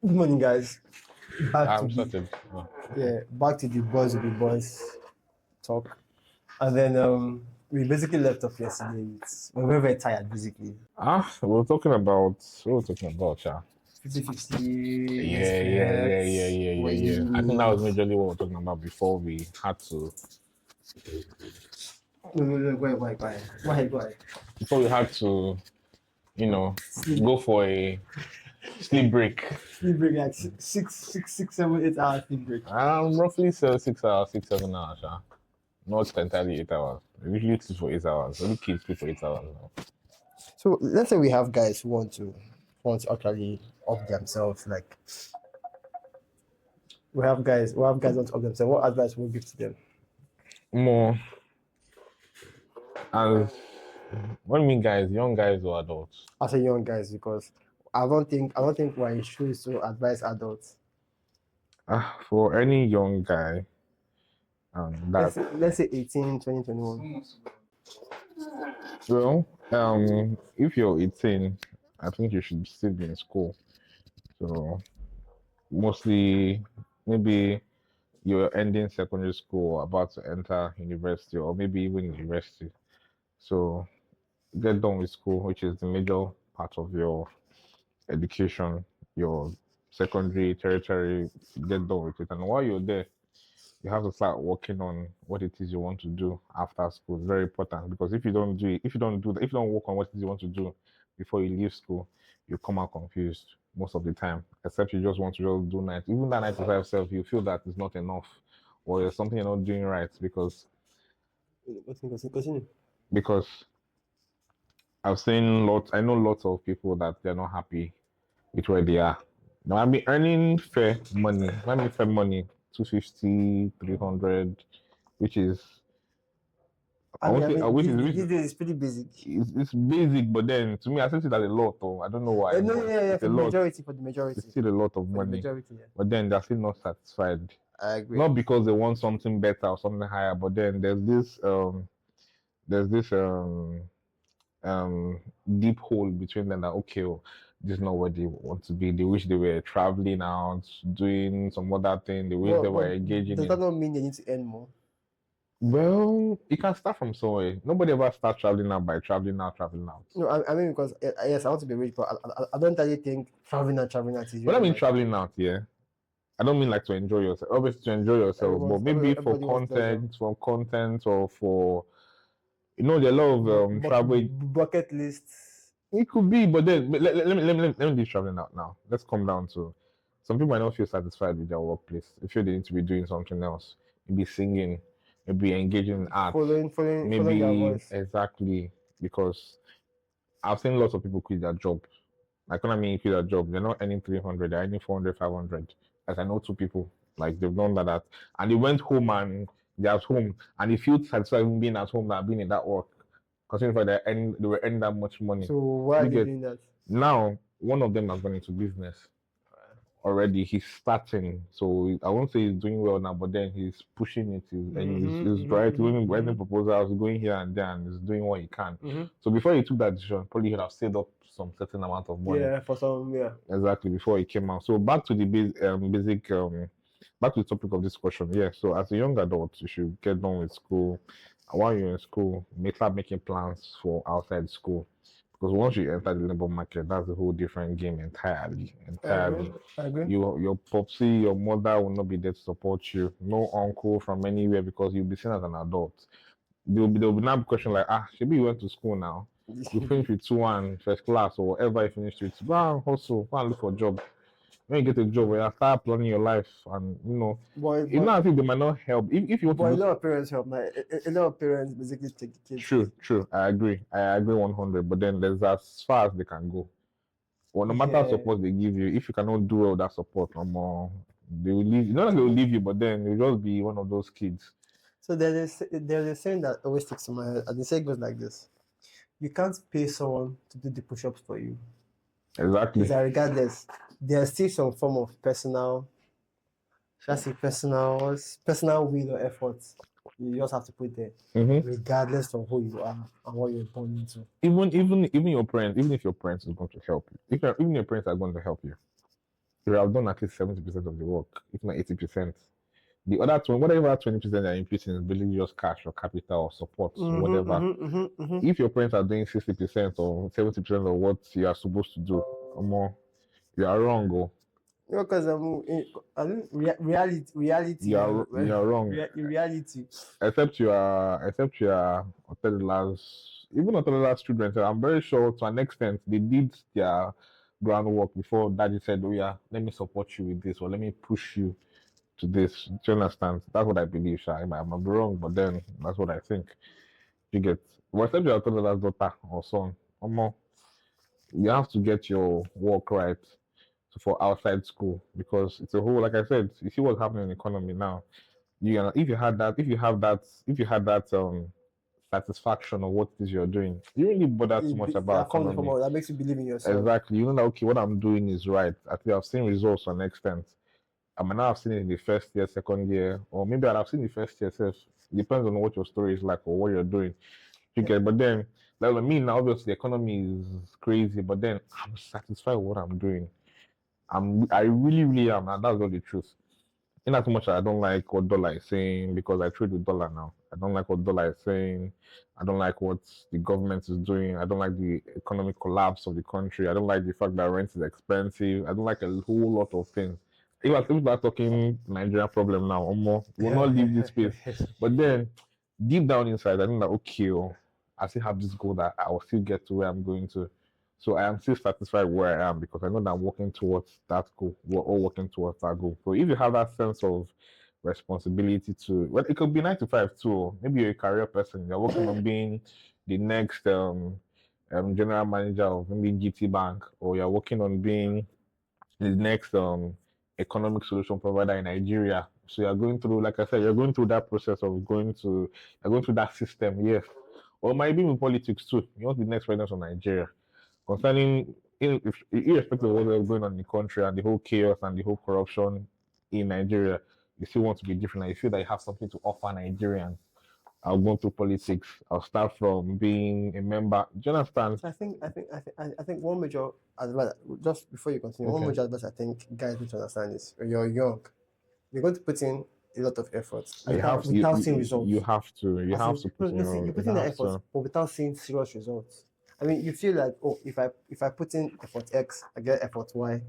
Good morning, guys. Back to I'm the sorted. back to the boys will be boys talk, and then we basically left off yesterday. We were very tired, basically. We were talking about, yeah. 50-50 respect, Yeah. I think that was ways. majorly what we were talking about before we had to, No, go ahead. before we had to, you know, Sleep, go for a sleep break. sleep break like 7, 8 hours sleep break. Roughly 6 hours, 6, 7 hours, yeah. Not entirely 8 hours. We usually sleep for 8 hours. Only kids sleep for 8 hours now. So let's say we have guys who want to actually up themselves. Like we have guys who want to up themselves. What advice would we give to them? More as what do you mean guys, young guys or adults? As a young guys, because I don't think we're in shoes to advise adults. For any young guy, Let's that say, let's say 18, 20, 21. well, if you're 18, I think you should still be in school. So mostly, maybe you're ending secondary school, about to enter university, or maybe even university. So get done with school, which is the major part of your education, your secondary territory. Get done with it, and while you're there, you have to start working on what it is you want to do after school. It's very important because if you don't do it, if you don't do that, if you don't work on what it is you want to do before you leave school, you come out confused most of the time. Except you just want to just do night. Even that 9 to 5 self, you feel that it's not enough, or there's something you're not doing right Continue. because I've seen lots. I know lots of people that they're not happy with where they are. Now I've been earning fair money. I mean fair money, 250, 300, which is I mean, I I mean, wish these, it's, these days it's pretty basic. it's basic, but then to me, I still see that a lot. Though I don't know why, No, but yeah, it's for a the lot. majority, for the It's majority, still a lot of for the money, majority. Yeah, but then they're still not satisfied. I agree. Not because they want something better or something higher, but then there's this um deep hole between them that okay, oh, this is not where they want to be. They wish they were traveling out, doing some other thing. They wish they were But engaging does that in. not mean they need to earn more? Well, it can start from somewhere. Nobody ever start traveling out by traveling out. No, I mean because yes, I want to be rich, but I don't really think traveling out is When I really mean like traveling out, yeah, I don't mean like to enjoy yourself. Obviously to enjoy yourself, but maybe everybody wants pleasure. for content or for there are a lot of travel. Bucket lists. It could be, but then let me do traveling out now. Let's come down to some people might not feel satisfied with their workplace. They feel they need to be doing something else. Maybe singing, maybe engaging in art, Following their maybe voice. exactly because I've seen lots of people quit their job. Like when I mean quit their job, they're not earning 300, they're earning 400, 500. Like I know two people, like they've done that, and they went home and they're at home and they feel satisfied even being at home than being in that work. Considering the fact that they were earning that much money. So why are You they get doing that? now one of them has gone into business already. He's starting, so I won't say he's doing well now, but then he's pushing it. He's writing proposals, going here and there, and he's doing what he can. So before he took that decision, probably he would have saved up some certain amount of money. Yeah, for some, yeah. Exactly before he came out. So back to the basic, back to the topic of this question. Yeah. So as a young adult, you should get done with school. And while you're in school, start making plans for outside school. Because once you enter the labor market, that's a whole different game entirely. Entirely. I agree. Your popsy, your mother will not be there to support you. No uncle from anywhere because you'll be seen as an adult. There'll be now question like, maybe you went to school now. You finished with 2-1 first class or whatever you finished with. Go and hustle, go and look for a job. When you get a job, you start planning your life, and it's not as if they might not help. If you want But to a lot of parents help. Like, a lot of parents basically take the kids. True. I agree 100. But then there's as far as they can go. Well, no matter how support they give you, if you cannot do all that support no more, they will leave. Not that they will leave you, but then you'll just be one of those kids. So there's a saying that always sticks to my head, and the saying goes like this: you can't pay someone to do the push-ups for you. Exactly. Is that regardless, there's still some form of personal will or effort you just have to put there, regardless of who you are and what you're born into. Even your parents, even if your parents is going to help you, even your parents are going to help you, you have done at least 70% of the work, if not 80%. The other 20, whatever 20% you're inputting is basically just cash or capital or support, whatever. If your parents are doing 60% or 70% of what you are supposed to do, or more, you are wrong. Oh. Because I think reality. You are wrong. In reality. Except you are Otelila's, even Otelila's children. I'm very sure to an extent they did their groundwork before daddy said, "Oh yeah, let me support you with this, or let me push you to this." Do you understand? That's what I believe, Sha. I might be wrong, but then that's what I think. You get, well, except you are Otelila's daughter or son, or more, you have to get your work right for outside school because it's a whole, like I said, you see what's happening in the economy now. If you had that, if you had that satisfaction of what it is you're doing, you really bother too much about economy. That makes you believe in yourself. Exactly. You know that okay, what I'm doing is right. I think I've seen results to an extent. I might not have seen it in the first year, second year, or maybe I'd have seen the first year itself. Depends on what your story is like or what you're doing. You get, but then like with me now, obviously the economy is crazy, but then I'm satisfied with what I'm doing. I really, really am, and that's all the truth. In as much as I don't like what dollar is saying because I trade with dollar now. I don't like what dollar is saying. I don't like what the government is doing. I don't like the economic collapse of the country. I don't like the fact that rent is expensive. I don't like a whole lot of things. If we start talking Nigerian problem now, we'll not leave this space. But then deep down inside, I think that okay, I still have this goal that I will still get to where I'm going to. So I am still satisfied where I am because I know that I'm working towards that goal. We're all working towards that goal. So if you have that sense of responsibility to, well, it could be 9 to 5 too. Maybe you're a career person. You're working on being the next general manager of maybe GT Bank, or you're working on being the next economic solution provider in Nigeria. So you're going through, like I said, you're going through that process of you're going through that system, yes. Or maybe in politics too. You want to be the next president of Nigeria concerning irrespective of what's going on in the country and the whole chaos and the whole corruption in Nigeria, you still want to be different. And you feel that you have something to offer Nigerians. I'll go into politics. I'll start from being a member. Do you understand? I think one major advice, just before you continue, one major advice I think guys need to understand is when you're young, you're going to put in a lot of effort without seeing results. You have to put in you put in the effort, but without seeing serious results. I mean, you feel like, oh, if I put in effort X, I get effort Y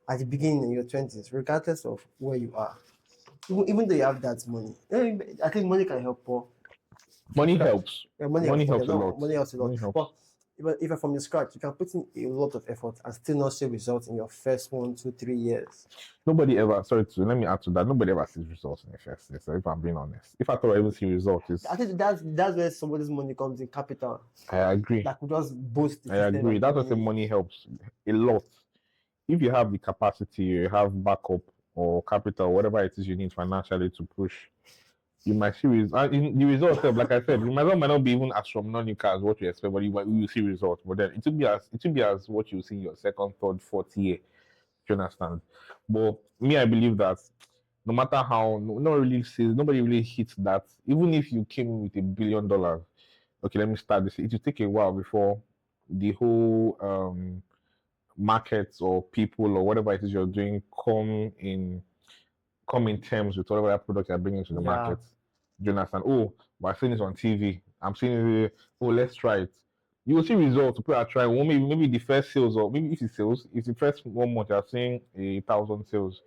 at the beginning in your 20s, regardless of where you are. Even though you have that money, I think money can help. Money helps. Yeah, money helps a lot. Money helps a lot. Money helps. But if you're from the scratch, you can put in a lot of effort and still not see results in your first 1, 2, 3 years. Let me add to that. Nobody ever sees results in the first year. So if I'm being honest, if I thought I even see results, I think that's where somebody's money comes in, capital. I agree. That could just boost. I agree. That's what the money helps a lot. If you have the capacity, you have backup or capital, whatever it is you need financially to push, you might see the results. Like I said, might not be even astronomical as what you expect, but you will see results. But then it will be as what you see in your second, third, fourth year. Do you understand? But me, I believe that no matter how, nobody really hits that. Even if you came in with $1 billion, okay, let me start this. It will take a while before the whole markets or people or whatever it is you're doing come in terms with whatever product you're bringing to the market. Do you understand? Oh, but I've seen this on TV. I'm seeing it. Oh, let's try it. You will see results. People are trying. Well, maybe the first sales, or maybe if the first 1 month you're seeing 1,000 sales.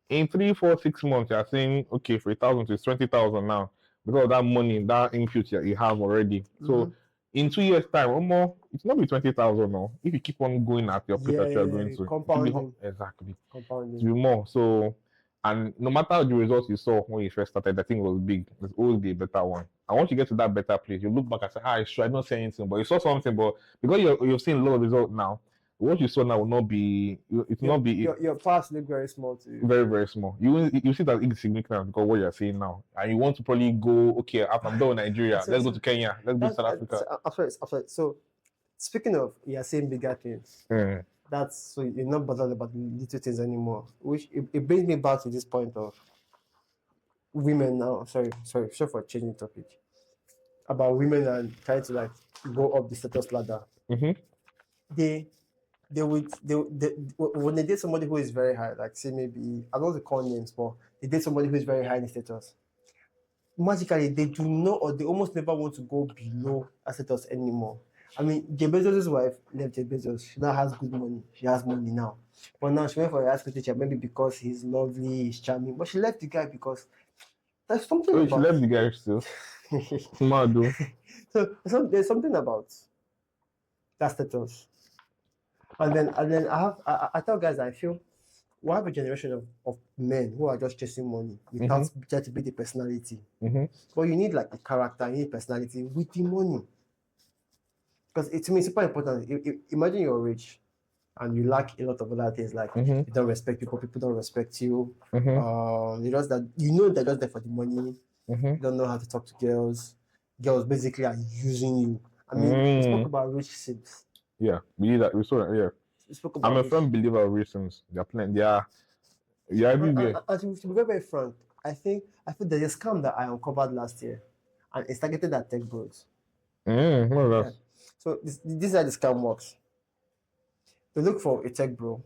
In 3, 4, 6 months, you're saying, okay, for 1,000 it's 20,000 now because of that money, that input you have already. So in 2 years' time, or more, it's not be 20,000 now. If you keep on going at your pace that you're going to, compounding. Exactly. Compounding. To be more. So, and no matter the results you saw when you first started, I think it was big. There's always be a better one. And once you get to that better place, you look back and say, I don't say anything, but you saw something. But because you've seen a lot of results now, what you saw now will not be. Your past look very small to you. Very, very small. You see that insignificant because what you're saying now, and you want to probably go. Okay, I'm done with Nigeria. Let's go to Kenya. Let's go to South Africa. I'm sorry. So, speaking of, you're saying bigger things. That's so you're not bothered about little things anymore. Which it brings me back to this point of women now. Sorry for changing topic. About women and trying to like go up the status ladder. when they date somebody who is very high, like say maybe I don't want to call names, but they date somebody who is very high in status. Magically, they do not, or they almost never want to go below a status anymore. I mean, Jeff Bezos' wife left Jeff Bezos. She now has good money. She has money now. But now she went for a high school teacher, maybe because he's lovely, he's charming. But she left the guy because there's something Oh, she about. left the guy still. Smart though. There's something about that status. And then I tell guys that I feel we have a generation of men who are just chasing money without trying to build a personality. But you need like a character, you need personality with the money. Because to me, it's super important. Imagine you're rich and you lack a lot of other things, like you don't respect people, people don't respect you. You just that you know they're just there for the money. You don't know how to talk to girls. Girls basically are using you. I mean, we spoke about rich simps. Yeah, we need that. We saw that. Yeah, We spoke about I'm a rich. firm believer of reasons. They're plenty. They are everywhere. And to be very, very frank, I feel there's a scam that I uncovered last year, and it's targeted at tech bros. What is that? Yeah. So this is how the scam works. They look for a tech bro,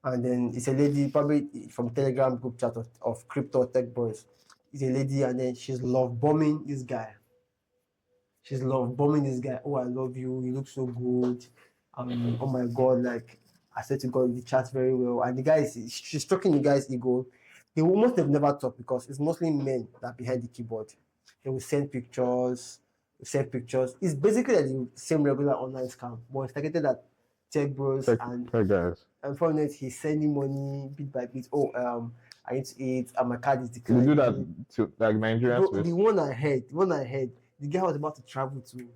and then it's a lady, probably from Telegram group chat of crypto tech boys. It's a lady, and then she's love bombing this guy. She's love bombing this guy. Oh, I love you. You look so good. Oh my God, like I said to God, you chat very well. And the guy she's stroking the guy's ego. They almost have never talked because it's mostly men that are behind the keyboard. They will send pictures. It's basically like the same regular online scam, but it's targeted at tech bros Tech guys. and from it he's sending money bit by bit. Oh, I need to eat, and my card is They declined. do that to like Nigerians. The one I heard, the guy was about to travel to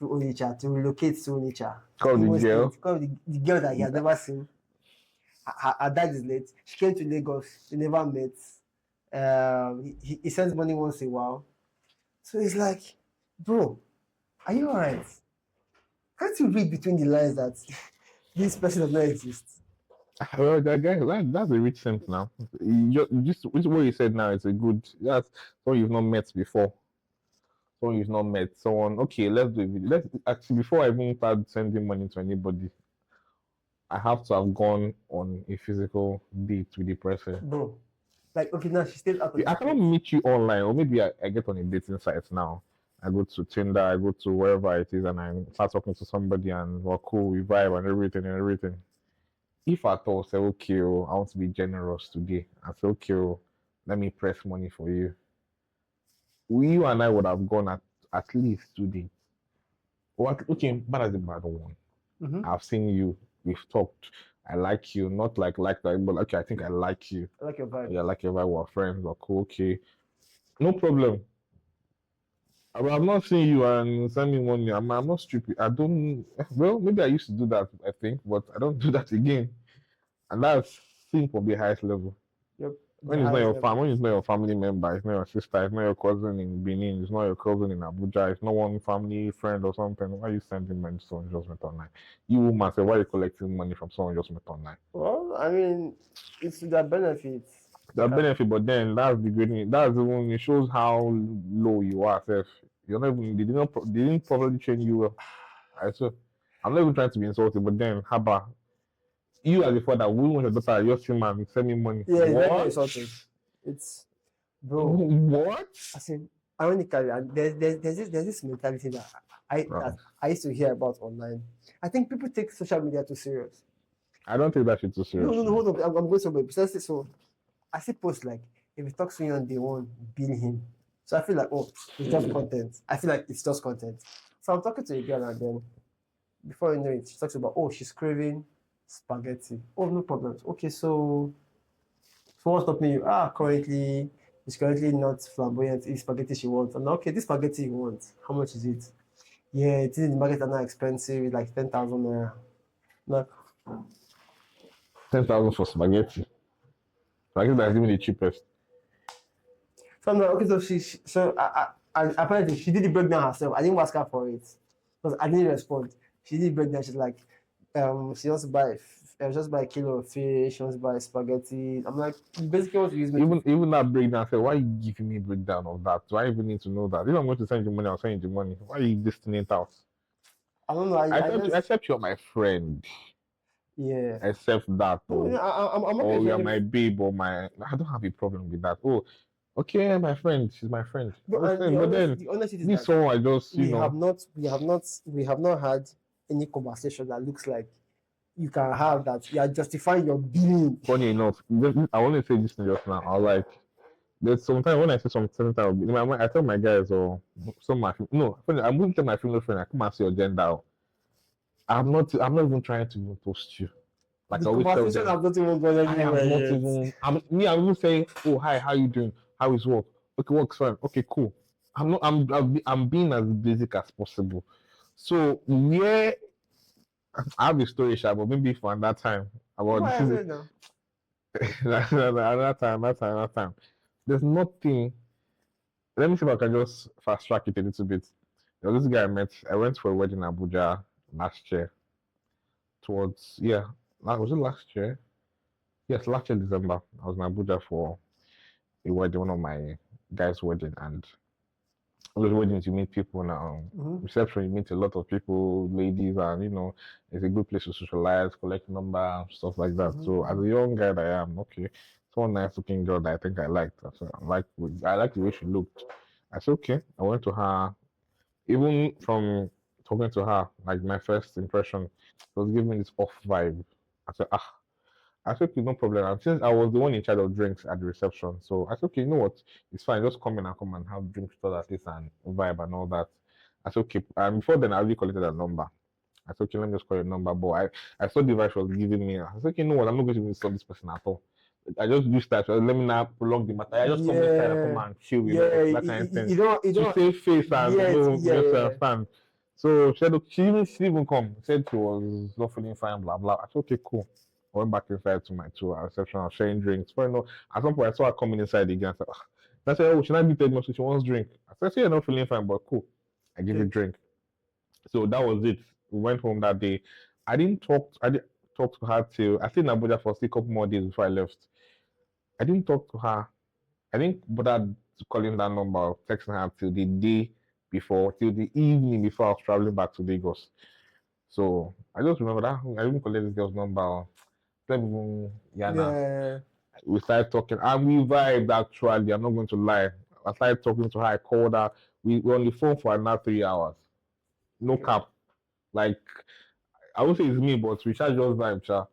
Onitsha to relocate to Onitsha. Called the girl. The girl that he had never seen. Her dad is late. She came to Lagos. They never met. He sends money once in a while. So it's like, bro, are you alright? Can't you read between the lines that this person does not exist? Well, that guy, that's a rich simp now. Just what you said now is a good. That's someone you've not met before. Someone you've not met. Someone. Okay, let's do it. Let's actually before I even start sending money to anybody, I have to have gone on a physical date with the person. Bro, like okay, now she still out of I cannot meet you online, or maybe I get on a dating site now. I go to Tinder, I go to wherever it is, and I start talking to somebody, and we're cool, we vibe, and everything. If at all say, okay, I want to be generous today, I say, okay, let me press money for you. You and I would have gone at least 2 days. Okay, but as a bad one. I've seen you, we've talked. I like you, not like that, but okay, I think I like you. I like your vibe. Yeah, I like your vibe, we're friends, we're cool, okay. No problem. I'm not seeing you and send me money. I'm not stupid. I don't. Well, maybe I used to do that. I think, but I don't do that again. And that's simple the highest level. Yep. When it's not your when it's not your family member, it's not your sister, it's not your cousin in Benin, it's not your cousin in Abuja, it's not one family friend or something. Why are you sending money to someone you just met online? You woman say, why are you collecting money from someone you just met online? Well, I mean, it's to their benefits. The benefit, but then that's the good thing. That's the one. It shows how low you are. Self, you're not even. They didn't properly train you well. So I'm not even trying to be insulting, but then how about you as a father? We want your daughter, your team man, send me money. Yeah, it's What? very insulting. It's bro. What? I think ironically, and there's this mentality that I used to hear about online. I think people take social media too serious. I don't take that shit too serious. No, hold on. I'm going somewhere. Precisely so. I see posts like if he talks to you on day one, bill him. So I feel like it's just content. I feel like it's just content. So I'm talking to a girl and then before you know it, she talks about she's craving spaghetti. Oh, no problems. Okay, so what's stopping you? Currently it's currently not flamboyant. It's spaghetti she wants. And okay, this spaghetti you want, how much is it? Yeah, it's in the market are not expensive, it's like 10,000 naira. Like 10,000 for spaghetti. I guess that's even the cheapest. So I'm like, okay, so and apparently she did the breakdown herself. I didn't ask her for it because I didn't respond. She did the breakdown. She's like, she wants to buy just buy a kilo of fish. She wants to buy spaghetti. I'm like, you basically want to use me. Even that breakdown. I said, why are you giving me breakdown of that? Do I even need to know that? If I'm going to send you money, I'll send you the money. Why are you listing it out? I don't know. I just Except you're my friend. yeah. Except that, No, oh, I'm okay or if you're you're my babe or my. I don't have a problem with that. Oh, okay, my friend. She's my friend. I but was and saying, but then the honest is this that someone I just, we have not had any conversation that looks like you can have that you are justifying your being. funny enough, I want to say this thing just now. I was like, there's sometimes when I say something, I tell my guys or some of my no, funny, I'm going to tell my female friend, I come and see your gender. I'm not even trying to even post you. Like The I always tell conversation them, has not even gone I am anywhere not yet. even. I'm even saying, oh hi, how you doing? How is work? Okay, work's fine. Okay, cool. I'm not. I'm being as basic as possible. So where I have a story, Sha, but maybe for another time about Go this is ahead now. another time. There's nothing. Let me see if I can just fast track it a little bit. There was this guy I met. I went for a wedding in Abuja last year. Towards was it last year? Yes, last year December. I was in Abuja for a wedding, one of my guys' wedding, and all those weddings you meet people now. Mm-hmm. Reception, you meet a lot of people, ladies, and it's a good place to socialize, collect number, stuff like that. So as a young guy that I am, okay, someone nice looking girl that I think I liked. So I like the way she looked. I said okay. I went to her. Even from talking to her, like my first impression, it was giving me this off vibe. I said I said, okay, no problem. And since I was the one in charge of drinks at the reception, so I said, okay, you know what? It's fine. Just come in and come and have drinks with us at least and vibe and all that. I said, okay. And before then, I already collected a number. I said, okay, let me just call your number. But I saw the vibe she was giving me. I said, okay, you know what? I'm not going to even insult this person at all. I just do that. So let me not prolong the matter. I just come inside and come and chill, that kind of thing. You To don't, save face and yes, yeah, just yeah. understand. So she said, okay, she didn't even come. Said she was not feeling fine, blah blah. I said, okay, cool. I went back inside to our reception. I was sharing drinks. But at some point I saw her coming inside again. I said, ugh. I said, oh, should I be taking so she wants drink? I said, yeah, not feeling fine, but cool. I give you drink. So that was it. We went home that day. I didn't talk to her till I stayed in Abuja for a couple more days before I left. I didn't talk to her. I didn't bother calling that number or texting her till the day before, till the evening before I was traveling back to Lagos. So I just remember that I didn't collect this girl's number. Yeah. We started talking and we vibed actually. I'm not going to lie. I started talking to her. I called her. We were on the phone for another 3 hours. No cap. Like I would say it's me, but we shall just vibe, cha.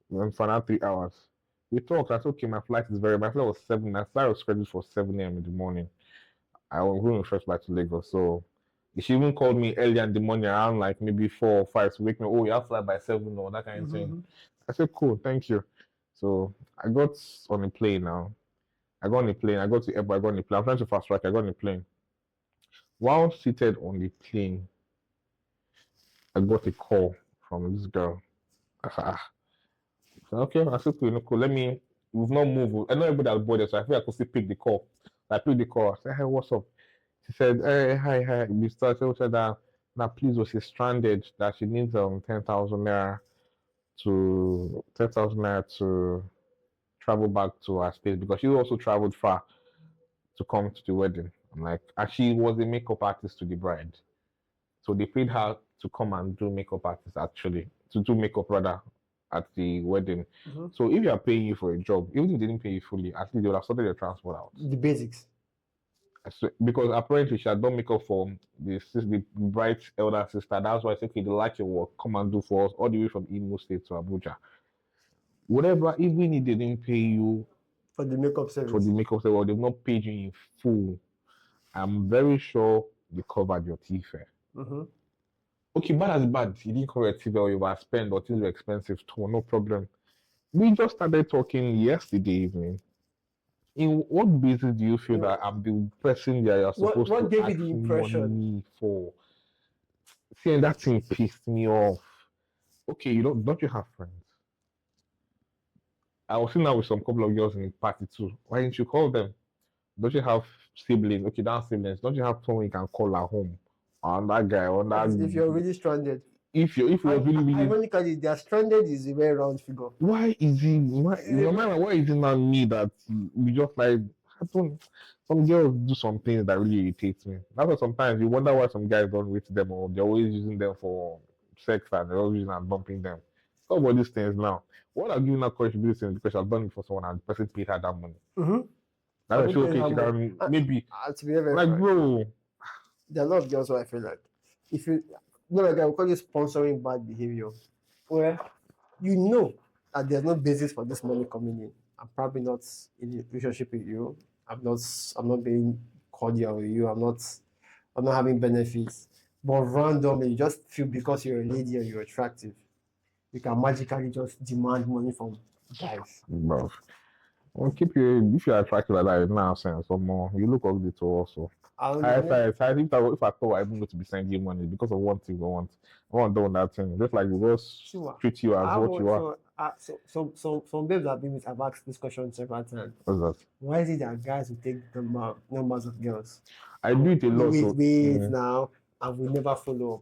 We went for another 3 hours. We talked. I said, okay, my flight was 7. My flight was scheduled for 7 a.m. in the morning. I was going first back to Lagos. So she even called me early in the morning around like maybe 4 or 5 to wake me. Oh, you have flight by 7 or that kind of thing. I said, cool, thank you. So I got on a plane now. I got on a plane. I got to the airport. I got on a plane. I'm trying to fast track. I got on a plane. While seated on the plane, I got a call from this girl. So, okay, I said, cool. We've not moved. I know everybody has boarded, so I feel I could still pick the call. So I picked the call. I said, hey, what's up? She said, hey, hi. We said that please was she stranded, that she needs 10,000 naira to travel back to her state because she also traveled far to come to the wedding. I'm like, and she was a makeup artist to the bride. So they paid her to come and do makeup artist actually, to do makeup rather at the wedding. So if you are paying you for a job, even if they didn't pay you fully, at least they would have sorted your transport out. The basics. So, because apparently she had done makeup for the bride's elder sister. That's why I said, okay, they like your work, come and do for us all the way from Imo State to Abuja. Whatever, even if they didn't pay you for the makeup service, or they've not paid you in full, I'm very sure they covered your tea fare. Okay, bad as bad, you didn't cover your tea fare or you were spent or things were expensive too, no problem. We just started talking yesterday evening. In what basis do you feel that I'm the person that you're supposed what to gave ask you the impression? money for? See, that thing pissed me off. Okay, don't you have friends? I was sitting out with some couple of girls in the party too. Why didn't you call them? Don't you have siblings? Okay, that's siblings. Don't you have someone you can call at home? On that guy, on that. If you're really stranded. If you're really. Ironically, they're stranded is a very round figure. Why is he? Why is it not me that we just like? I don't. Some girls do some things that really irritates me. That's why sometimes you wonder why some guys don't rate them or they're always using them for sex and they're always using and bumping them. Talk about these things now. What I'm giving her courage to do this thing is because she's done it for someone and the person paid her that money. Mm-hmm. That's why I've she been paying okay, her she money. can maybe To be very like frank, bro. there are a lot of girls who I feel like if you like I would call it sponsoring bad behavior, where you know that there's no basis for this money coming in. I'm probably not in a relationship with you. I'm not being cordial with you. I'm not having benefits. But randomly, you just feel because you're a lady and you're attractive, you can magically just demand money from guys. Bro. Well, keep you if you're attracted like that, it's nonsense or more. You look ugly too also. I don't I, know. if I thought I even going to be sending you money because of one thing I want to do that thing. Just like we just Sure. treat you as I what you are. want so some babes I've been with, I've asked this question several times. What's that? Why is it that guys will take numbers of girls? I do it a lot. Wait now, and we never follow up.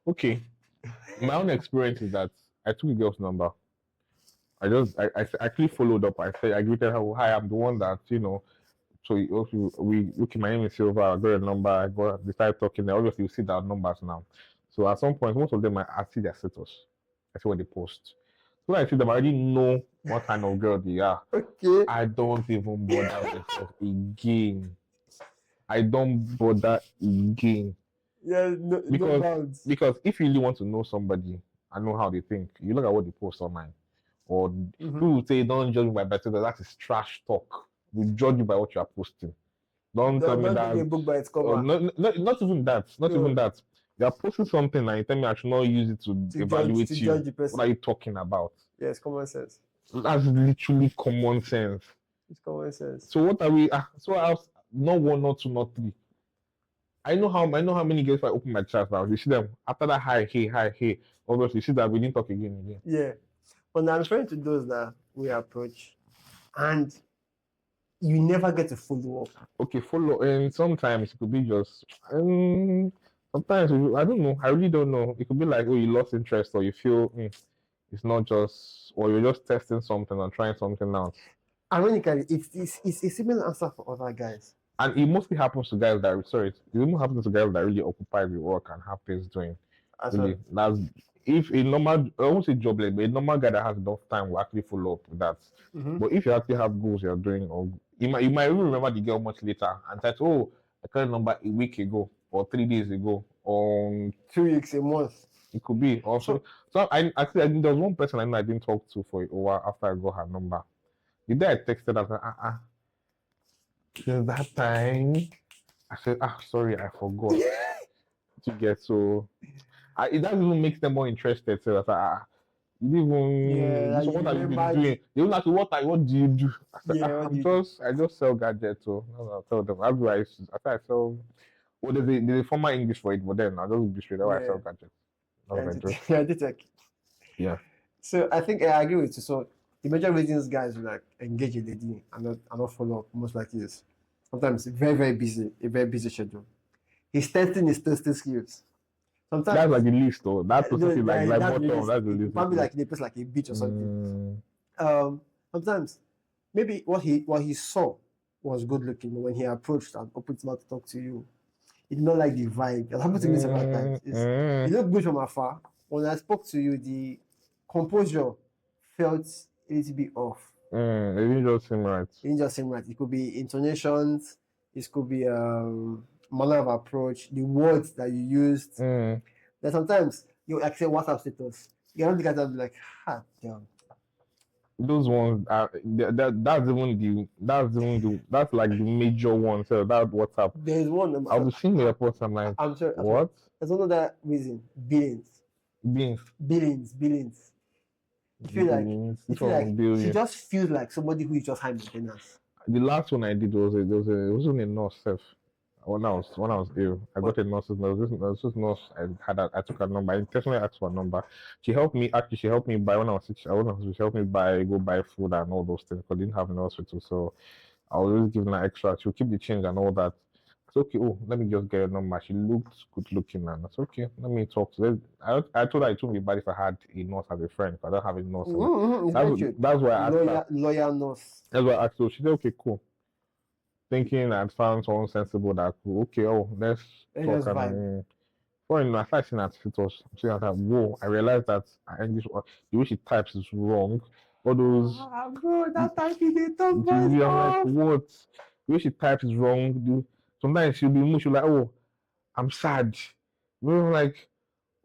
Okay. My own experience is that I took a girl's number. I actually followed up. I greeted her. Hi, I'm the one that So okay, my name is Sylva. I got your number. They started talking. Obviously, you see their numbers now. So at some point, most of them I see their status. I see what they post. So when I see them, I already know what kind of girl they are. Okay. I don't even bother myself again. I don't bother again. Yeah, no bounds. Because if you really want to know somebody and know how they think, you look at what they post online. Or people say, don't judge me by better. That is trash talk. We judge you by what you are posting. Don't tell me that. A book by its cover. Not even that. Not even that. You are posting something and you tell me I should not use it to evaluate judge, you. Judge the person. What are you talking about? Yes, common sense. That's literally common sense. It's common sense. So what are we? So I was not one, not two, not three. I know how many girls if I open my chat now. You see them after that hi, hey. Obviously, you see that we didn't talk again. Yeah. But I'm referring to those that we approach and you never get to follow up. Okay, follow, and sometimes it could be just sometimes I don't know. I really don't know. It could be like, oh, you lost interest, or you feel it's not just, or you're just testing something or trying something out. Ironically, it's a similar answer for other guys. And it mostly happens to guys that it even happens to guys that really occupied with work and have things doing. Really, that's if a normal, I won't say jobless, but a normal guy that has enough time will actually follow up with that. But if you actually have goals you're doing, or you might even remember the girl much later and say, oh, I got a number a week ago or 3 days ago or 2 weeks, a month. It could be also. So I think there was one person I know I didn't talk to for a while after I got her number. The day I texted her, since that time, I said, sorry, I forgot to get so. It doesn't even make them more interested. So I was like, you even what have you been doing? They will ask you what do you do? I said, I just sell gadgets. So I'll tell them. I sell. Well, there's a formal English for it, but then I'll just be straight. That's why I sell gadgets. Yeah. So I think I agree with you. So the major reasons guys will like engage a lady and not follow up most likely is sometimes very, very busy, a very busy schedule. He's testing his testing skills. Sometimes that's like the least though. That's like bottom. That's the least. Probably like in a place like a beach or something. Sometimes maybe what he saw was good looking, but when he approached and opened his mouth to talk to you, he did not like the vibe. It happened to me several times. You look good from afar. When I spoke to you, the composure felt a little bit off. It didn't just seem right. It could be intonations. It could be manner of approach, the words that you used. Then sometimes you accept WhatsApp status. You don't look at them like, damn. Those ones are that's like the major one. So that WhatsApp. There's one. I'll be seeing the reports. I'm like, I'm sorry. What? There's another reason. Billings. You feel like she just feels like somebody who is just high maintenance. The last one I did was it was only a nurse self. When I was ill, I got a nurse. There was this nurse I took her number. I intentionally asked for a number. She helped me buy when I was sick. She helped me go buy food and all those things because I didn't have an hospital. So I was always giving her extra. She'll keep the change and all that. It's okay. Oh, let me just get a number. She looked good looking and it's okay. Let me talk to her. I told her it wouldn't be bad if I had a nurse as a friend. If I don't have a nurse. That's why I asked her. Loyal nurse. That's why I asked her. She said, okay, cool. thinking I'd found someone sensible that could, okay, oh, let's And talk just vibe. and. For you know, I started seeing that it was saying that whoa, I realized that English the way she types is wrong. All those Bro, that time he did talk to voice me, I'm like, off. what? The way she types is wrong. Sometimes she'll be she'll like, oh, I'm sad. We're like,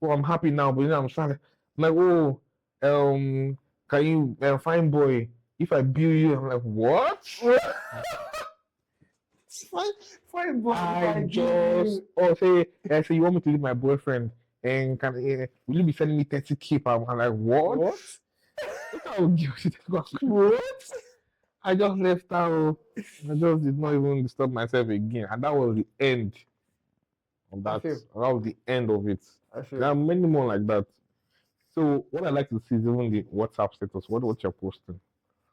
oh, I'm happy now, but I'm sad. I'm like, oh, can you fine boy? If I bill you, I'm like, what? fine, fine boy. I just say you want me to leave my boyfriend and will you be sending me 30K per month? I'm like, what? Look how guilty that was. What? I just left out. I just did not even disturb myself again, and that was the end of that. That was the end of it. There are many more like that. So what I like to see is even the WhatsApp status. What you're posting.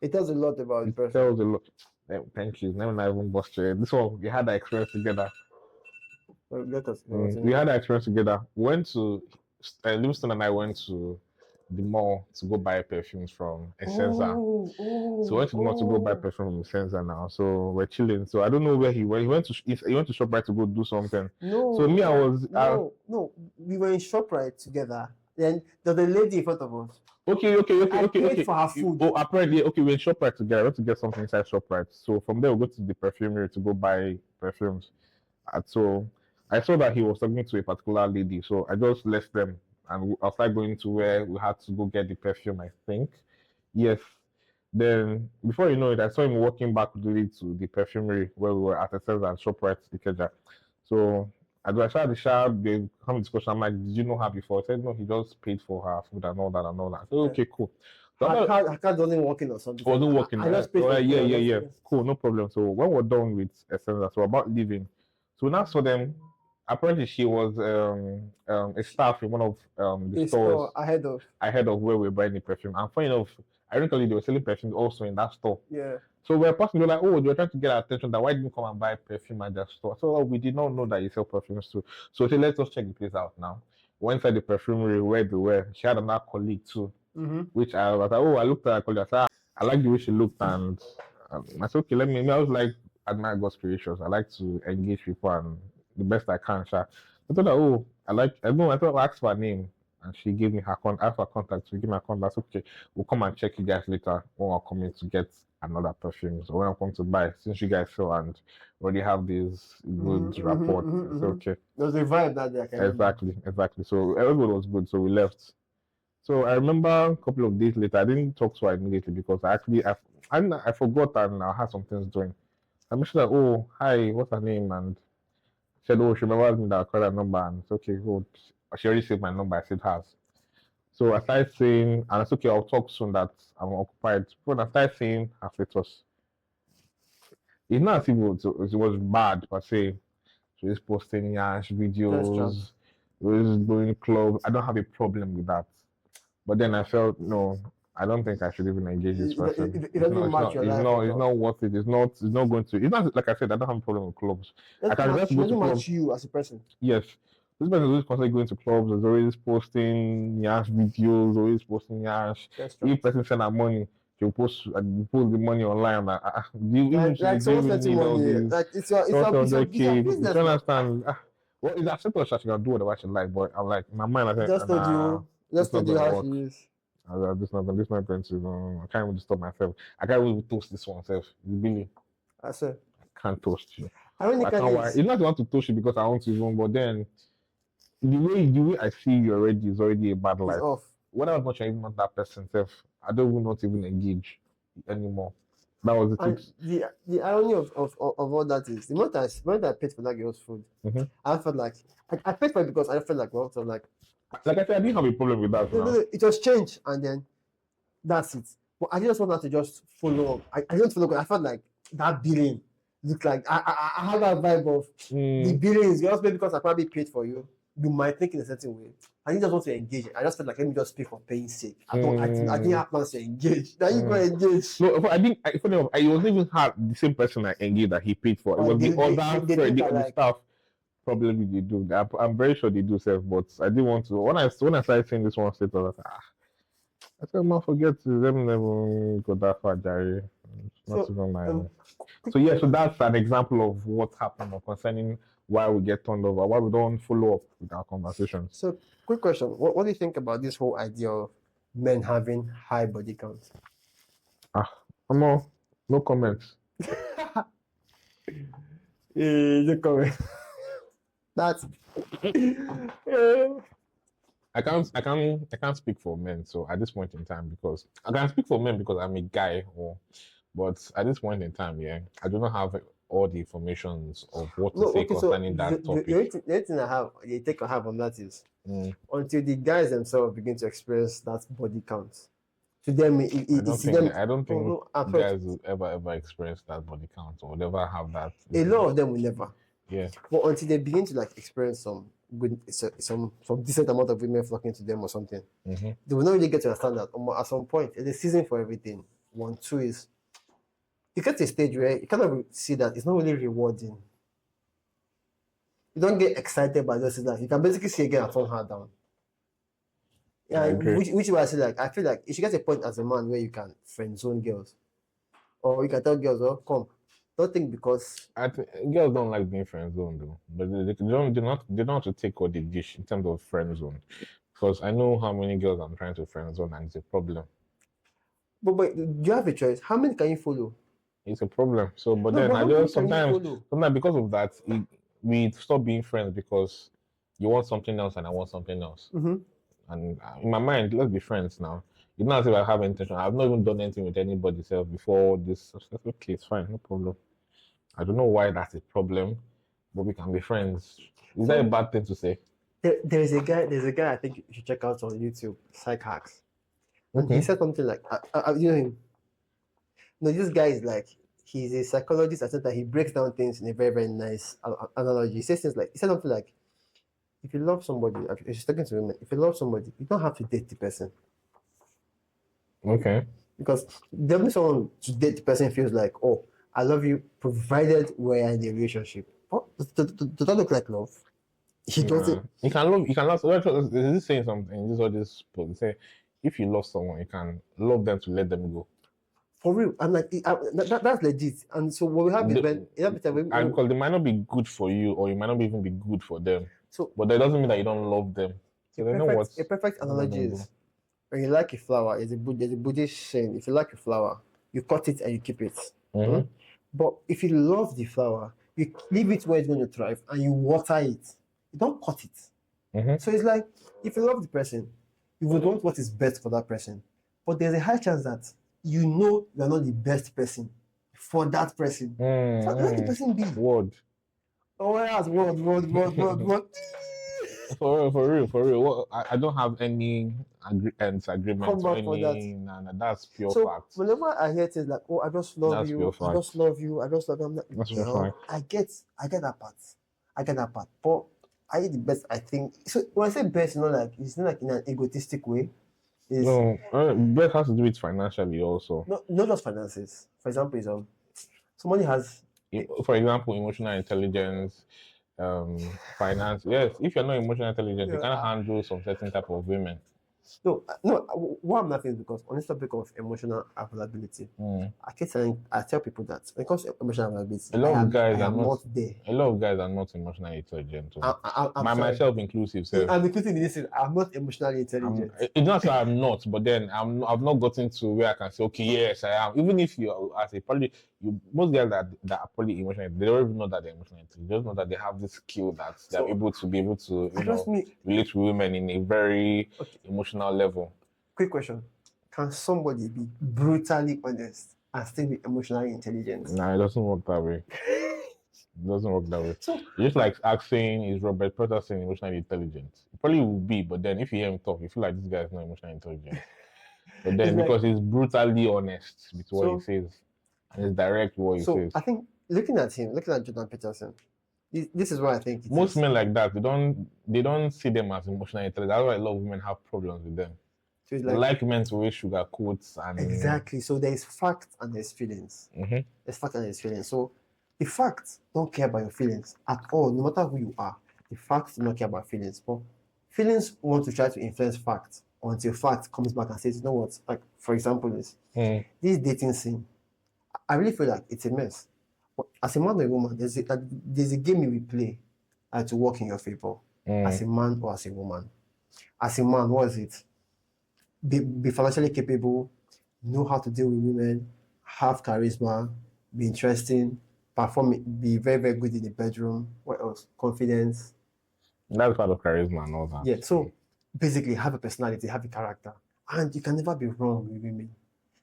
It tells a lot about the person. Tells a lot. Thank you. Never even bust your head. This one we had that experience together. Let us. We had that experience together. Went to Livingston and I went to the mall to go buy perfumes from Essenza. So went to the mall to go buy perfume from Essenza now. So we're chilling. So I don't know where he went. He went to ShopRite to go do something. No. So me, I was no. We were in ShopRite together. Then there's a lady in front of us. Okay. I paid for her food. Oh, apparently, okay, we're in ShopRite together. I went to get something inside ShopRite. So from there, we'll go to the perfumery to go buy perfumes. So I saw that he was talking to a particular lady. So I just left them and I started going to where we had to go get the perfume, I think. Yes. Then before you know it, I saw him walking back to the perfumery where we were at the center and ShopRite Ikeja. So I started the shop, they come discussion. I'm like, did you know her before? I said no, he just paid for her food and all that and all that. I said, okay, cool. So her card wasn't working or something. Wasn't working. I just paid for yeah. Cool, no problem. So when we're done with Essence, so about leaving. So now saw them. Apparently she was a staff in one of the stores ahead of where we were buying the perfume. And funny enough, ironically they were selling perfume also in that store. Yeah. So we're passing, like, oh, they were trying to get our attention that why didn't you come and buy perfume at their store? So we did not know that you sell perfumes too. So say let's just check the place out now. Went inside the perfumery where they were. She had another colleague too, which I was like, oh, I looked at her colleague. I said, I like the way she looked, and I said, okay, I was like, admire God's creations. I like to engage people and the best I can. I thought that, oh, I thought I asked for her name. And she gave me her contact. She gave me her contact. Okay, we'll come and check you guys later when we're coming to get another perfume. So when I'm coming to buy, since you guys sell and already have this good rapport, so okay. There was a vibe that day. Exactly. So everybody was good. So we left. So I remember a couple of days later, I didn't talk to her immediately because I forgot and I had some things doing. I mentioned that, oh, hi, what's her name? And she said, oh, she remembers me that I called her number, and it's okay, good. She already saved my number. I said hers. So I started saying, and it's okay, I'll talk soon that I'm occupied. When I started saying her status, it's not as if it was bad per se. She was posting yash videos, was going club. I don't have a problem with that. But then I felt, no, I don't think I should even engage this person. It doesn't match your life. It's not worth it. It's not going to. It's not, like I said, I don't have a problem with clubs. I can just go to match you as a person. Yes. This person is always constantly going to clubs, is always posting yash videos, always posting yash. If person send her money, she'll post the money online. Like someone sending money. Like it's your business. You understand? Well, it's acceptable that she can do whatever she like, but I'm like, in my mind, I think, just told you how she is. This not going to. I can't even stop myself. I can't even toast this one self. Really. I said. I can't toast you. It's not want to toast you because I want to even, but then the way I see you already is already a bad life. Whether much I even want that person self, I don't even not even engage anymore. That was the thing. The irony of all that is the moment I paid for that girl's food, I felt like I paid for it because I felt like I said, I didn't have a problem with that. No, it was changed and then that's it. But I just want her to just follow up. I don't follow up. I felt like that billing looked like I had that vibe of the billing is just because I probably paid for you. You might think in a certain way. I didn't just want to engage. I just felt like let me just pay for paying sake. I didn't have plans to engage. Now you go engage. No, but I think it wasn't even the same person I engaged that he paid for. It was the other staff. Probably they do. I'm very sure they do self, but I didn't want to. When I started seeing this one status, I said, man, forget to them never go that far, Jerry. Not So even my. um, So yeah, so that's an example of what happened or concerning why we get turned over, why we don't follow up with our conversations. so quick question: what do you think about this whole idea of men having high body counts? No comments. The comment. That's I can't speak for men. So at this point in time, because I can speak for men because I'm a guy, but at this point in time, yeah, I do not have all the informations of what to no say okay. So concerning that the topic. only thing I have, the take I have on that is Mm, until the guys themselves begin to experience that body count. To them, it's to them. I don't Oh think no, I'm sorry. guys will ever experience that body count or never have that. A lot of them will never. Yeah. But until they begin to like experience some good, some decent amount of women flocking to them or something, Mm-hmm. they will not really get to understand that at some point. There's a season for everything. One, two is you get to a stage where you kind of see that it's not really rewarding. You don't get excited by those that you can basically see again and turn her down. Yeah, I agree. which is why I say like I feel like you should get a point as a man where you can friend zone girls, or you can tell girls, "Oh, come, don't think because I think girls don't like being friend zone though, but they don't have to take what they dish in terms of friend zone. Because I know how many girls I'm trying to friend zone and it's a problem. but you have a choice. How many can you follow? It's a problem. So, but No, then but I how many just can you sometimes follow? because of that, we stop being friends because you want something else and I want something else. Mm-hmm. And in my mind, let's be friends now. It's not as if I have intention. I've not even done anything with anybody self before this. Okay, it's fine, no problem. I don't know why that's a problem, but we can be friends. Is that a So bad thing to say? there's a guy I think you should check out on YouTube, Psych Hacks, and he Okay. said something like, you know him? No, this guy is like he's a psychologist. I said that he breaks down things in a very very nice analogy. He says things like he said something like, if you love somebody, if she's talking to women, if you love somebody, you don't have to date the person Okay. because definitely someone to date the person feels like, oh, I love you, provided we're in a relationship. But does that look like love? He doesn't. You can love. You can love. This is saying something. This is what this people say. If you love someone, you can love them to let them go. For real, I'm like, that's legit. And so what we have is when, And because they might not be good for you, or you might not even be good for them. so But that doesn't mean that you don't love them. So they know what. a perfect Don't let analogy them go. is when you like a flower, there's a Buddhist saying, if you like a flower, you cut it and you keep it. Mhm. But if you love the flower, you leave it where it's going to thrive and you water it. You don't cut it. Mhm. So it's like if you love the person, you would want what is best for that person. But there's a high chance that you know you're not the best person for that person. So let the person be. Word. Oh, yes, word. For real. What, I don't have any agreements Come or back for that. any. Nah, that's pure So fact. whenever I hear things like, "Oh, I just love That's pure you, I fact. just love you, I just love you," I'm like, That's pure well, fact. I get that part, But I the best, I think. So when I say best, it's not like in an egotistic way. It's No, best has to do with financially also. not just finances. For example, is somebody has For example, emotional intelligence, finance. Yes, if you're not emotional intelligent, you yeah, can't handle some certain type of women. what I'm laughing is because on this topic of emotional availability, Mm. I tell people that when it comes to emotional availability, A lot of guys I are am not. not there. A lot of guys are not emotionally intelligent. I'm sorry. Myself inclusive. So I'm including this. I'm not emotionally intelligent. it's not that I'm not, but then I've not gotten to where I can say, okay, yes, I am. Even if you, as a probably, most guys that are probably emotional, they don't even know that they're emotional intelligent. They just know that they have this skill that they're So, able to, trust me. relate to women in a very emotional level. Quick question: can somebody be brutally honest and still be emotionally intelligent? Nah, it doesn't work that way. It doesn't work that way. So It's just like asking, is Robert Patterson emotionally intelligent? He probably will be, but then if you hear him talk, you feel like this guy is not emotionally intelligent. But then it's like because he's brutally honest with what he so. says, and it's direct what he So says. I think looking at Jordan Peterson, this is what I think. Most men like that, they don't see them as emotionally intelligent. That's why a lot of women have problems with them. So it's They like like men to wear sugar coats and exactly. So there is fact and there's feelings. Mhm. There's fact and there's feelings. So the facts don't care about your feelings at all, no matter who you are. The facts do not care about feelings, but feelings want to try to influence facts until fact comes back and says, you know what? Like for example, this dating scene. I really feel like it's a mess. But as a man or a woman, there's a game you will play to work in your favor. As a man or as a woman. As a man, what is it? Be financially capable, know how to deal with women, have charisma, be interesting, perform, be very, very good in the bedroom. What else? Confidence. That's part of charisma and all that. Yeah, so basically have a personality, have a character. And you can never be wrong with women.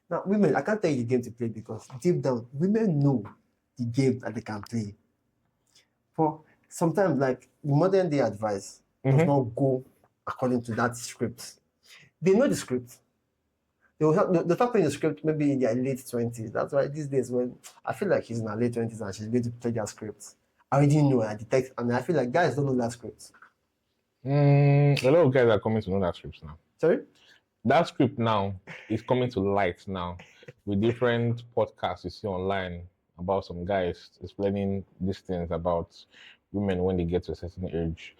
Now, women, I can't tell you the game to play because deep down, women know the game that they can play. For sometimes, like the modern day advice does not go according to that script. They know the script. They'll start playing the script maybe in their late 20s. That's why these days when I feel like she's in her late 20s and she's going to play their script. I already know, I detect, and I feel like guys don't know that script. A lot of guys are coming to know that script now. Sorry? That script now is coming to light now with different podcasts you see online about some guys explaining these things about women when they get to a certain age.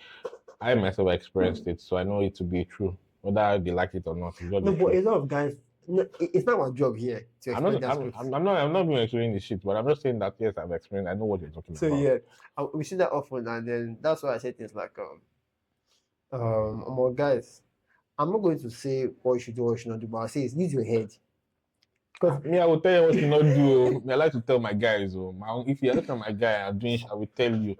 I myself experienced it, so I know it to be true. Whether they like it or not, it's just No, the but a truth. lot of guys, no, it's not our job here to I'm explain not, that script. I'm not even explaining the shit, but I'm just saying that yes, I've experienced. I know what you're talking So about. yeah, we see that often, and then that's why I say things like, well, guys, I'm not going to say what you should do or what you should not do, but I'll say is use your head. Because me, I will tell you what to not do. Me, I like to tell my guys. If you're looking at my guy, I'm doing. I will tell you.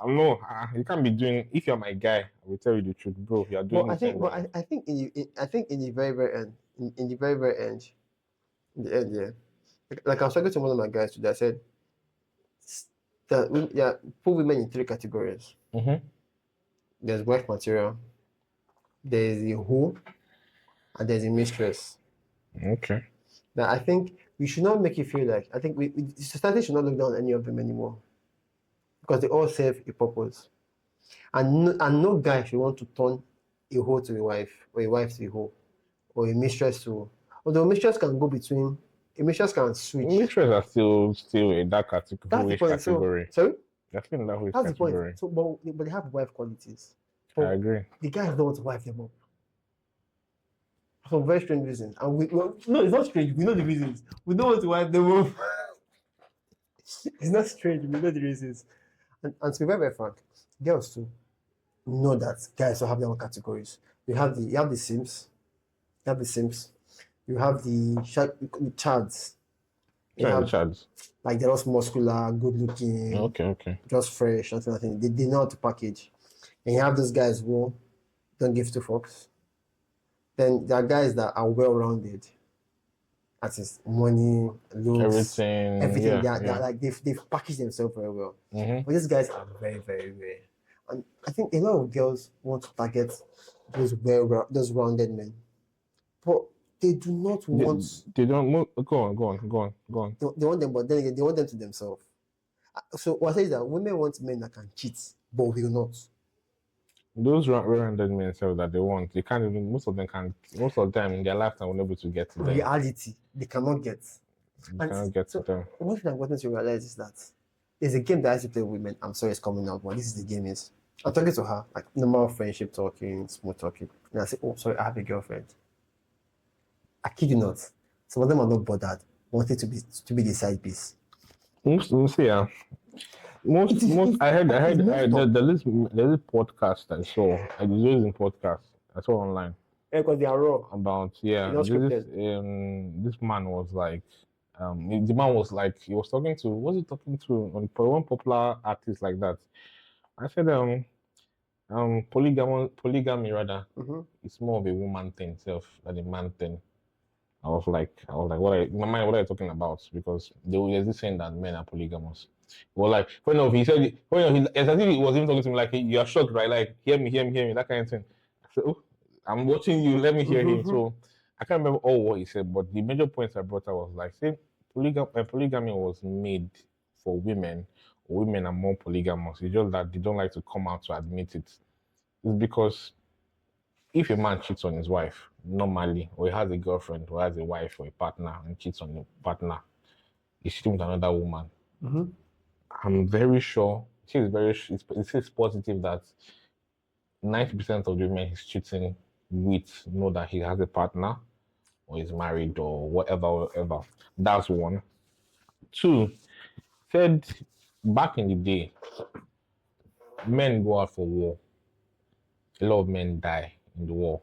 I know you can't be doing. If you're my guy, I will tell you the truth, bro. You're doing. But I think, I think in the very very end, in the very very end, in the end, yeah. Like I was talking to one of my guys today. I said that put women in three categories. There's wife material, there's a hoe, and there's a mistress. Okay. Now I think we should not make it feel like I think society should not look down on any of them anymore because they all serve a purpose, and no guy should want to turn a hoe to a wife or a wife to a hoe or a mistress to. Although a mistress can go between, a mistress can switch. Mistresses are still in that category. That's the point. Category. So, sorry. They're still in that That's category. the point. So, but they have wife qualities. I agree. The guys don't want to wife them up. For some very strange reasons. And no, it's not strange. We know the reasons. We don't want to wife them up. It's not strange. We know the reasons. And to be very, very frank, girls too know that guys will have their own categories. You have the Sims. You have the Sims. You have the Chads. You have Chads. like they're just muscular, good looking. Okay. Just fresh, nothing. They know how to package. And you have those guys who don't give two fucks. Then there are guys that are well rounded. That is money, looks, everything. They're like they've packaged themselves very well. But these guys are very, very rare. And I think a lot of girls want to target those rounded men. But they do not want. They don't go on. They want them, but then again, they want them to themselves. So what I say is that women want men that can cheat, but will not. Those rounded men self that they want, they can't even. Most of the time in their lifetime, will not be able to get to them. Reality, they cannot get. They cannot get to them. One thing I've gotten to realize is that there's a game that I used to play with women. I'm sorry it's coming out, but this is the game is. I'm talking to her, like normal friendship talking, smooth talking. And I say, oh, sorry, I have a girlfriend. I kid you not. Some of them are not bothered, wanting to be the side piece. Most I heard there's this podcast I saw. I was using podcast I saw online. Yeah, because they are raw. About this man was like the man was like he was talking to one popular artist like that. I said polygamy rather. It's more of a woman thing self than a man thing. I was like, what are you talking about? Because there's this saying that men are polygamous. Well, like, he said, it's as if he was even talking to me like, you are shocked, right? Like, hear me, that kind of thing. I said, oh, I'm watching you, let me hear him. So, I can't remember all what he said, but the major points I brought out was like, say, polygamy was made for women. Women are more polygamous. It's just that they don't like to come out to admit it. It's because if a man cheats on his wife, normally, or he has a girlfriend, or has a wife or a partner, and cheats on the partner, he's cheating with another woman. I'm very sure, it's positive that 90% of the women he's cheating with know that he has a partner, or is married, or whatever. That's one. Two, said back in the day, men go out for war. A lot of men die in the war.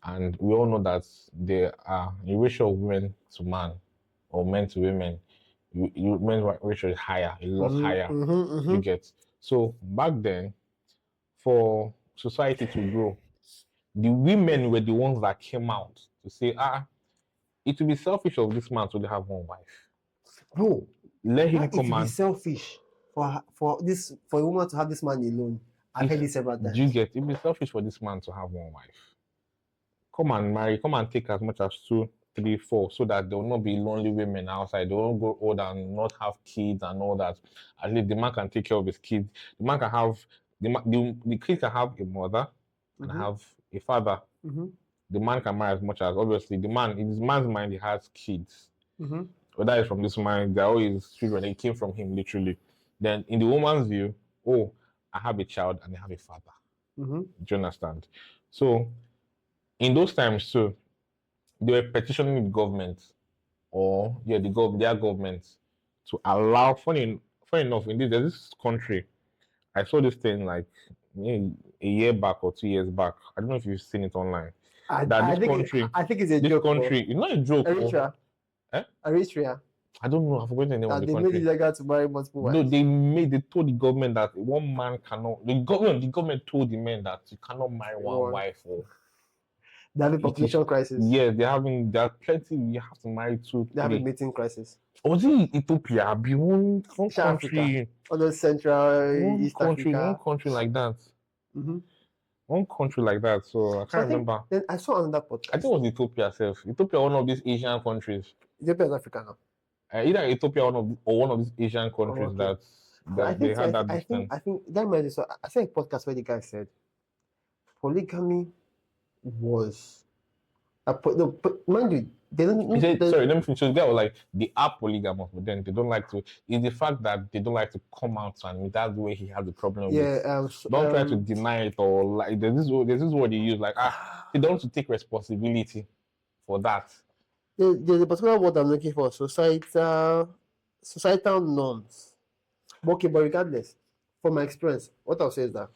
And we all know that there are a ratio of women to man or men to women. Men's ratio is higher, a lot higher. You get. So back then, for society to grow, the women were the ones that came out to say, it will be selfish of this man to only have one wife. Bro, Let him why it come would be and selfish for a woman to have this man alone? I've heard this several times. do you get it? Will be selfish for this man to have one wife. Come and marry, come and take as much as 2, 3, 4, so that there will not be lonely women outside. They won't grow old and not have kids and all that. At least the man can take care of his kids. The man can have the kid can have a mother and have a father. The man can marry as much as obviously the man in his man's mind he has kids. Whether it's from this man, they're always children. They came from him literally. Then in the woman's view, I have a child and I have a father. Do you understand? So in those times too, they were petitioning the government or their government to allow. Funny enough, there's this country. I saw this thing like maybe a year back or 2 years back. I don't know if you've seen it online. I think it's a this joke. country, it's not a joke. Eritrea. Eritrea. I don't know. I forgot the name of the country. They made it illegal to marry multiple wives. No, they told the government that one man cannot. The government told the men that you cannot marry one wife or. They're having population crisis. Yes, there are plenty. You have to marry 2. They're having mating crisis. Was it Ethiopia? Be one country. Other Central East Africa. One country like that. One country like that. So I can't remember. Then I saw another podcast. I think it was Ethiopia itself. Ethiopia, one of these Asian countries. Ethiopia is Africa now. Either Ethiopia one of these Asian countries that they had that distance. I think that might be so. I saw a podcast where the guy said polygamy was mind you, they don't. He said, sorry, let me finish. So the guy was like, they are polygamous, but then they don't like to. It's the fact that they don't like to come out and that's the way he has the problem with. Don't try to deny it or like. This is what they use. Like they don't want to take responsibility for that. There's a particular word I'm looking for. Societal norms. Okay, but regardless, from my experience, what I'll say is that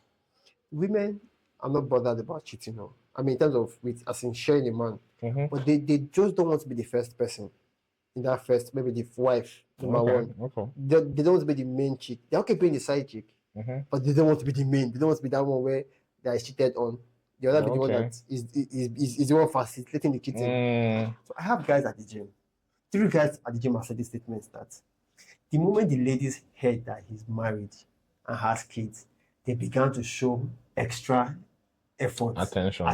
women are not bothered about cheating. No. I mean, in terms of as in sharing a man, but they just don't want to be the first person in that first, maybe the wife, number one. Okay. They don't want to be the main chick. They're okay being the side chick, but they don't want to be the main. They don't want to be that one where they are cheated on. The other be the one that is the one facilitating the cheating. So I have guys at the gym. 3 guys at the gym have said this statement that the moment the ladies heard that he's married and has kids, they began to show extra effort, attention.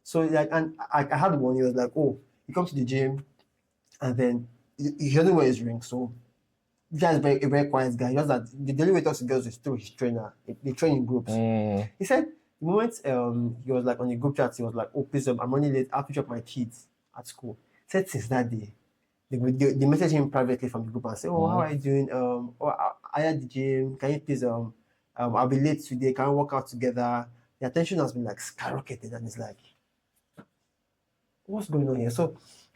So like, and I had one. He was like, he comes to the gym, and then he doesn't wear his ring. So this guy is a very quiet guy. Just that the only way he talks to girls is through his trainer. They train in groups. He said the moment he was like on the group chat, he was like, please, I'm running late. I have to drop my kids at school. He said since that day, they message him privately from the group and say, how are you doing? I at the gym. Can you please I'll be late today. Can we work out together? The attention has been like skyrocketed, and it's like, what's going on here? So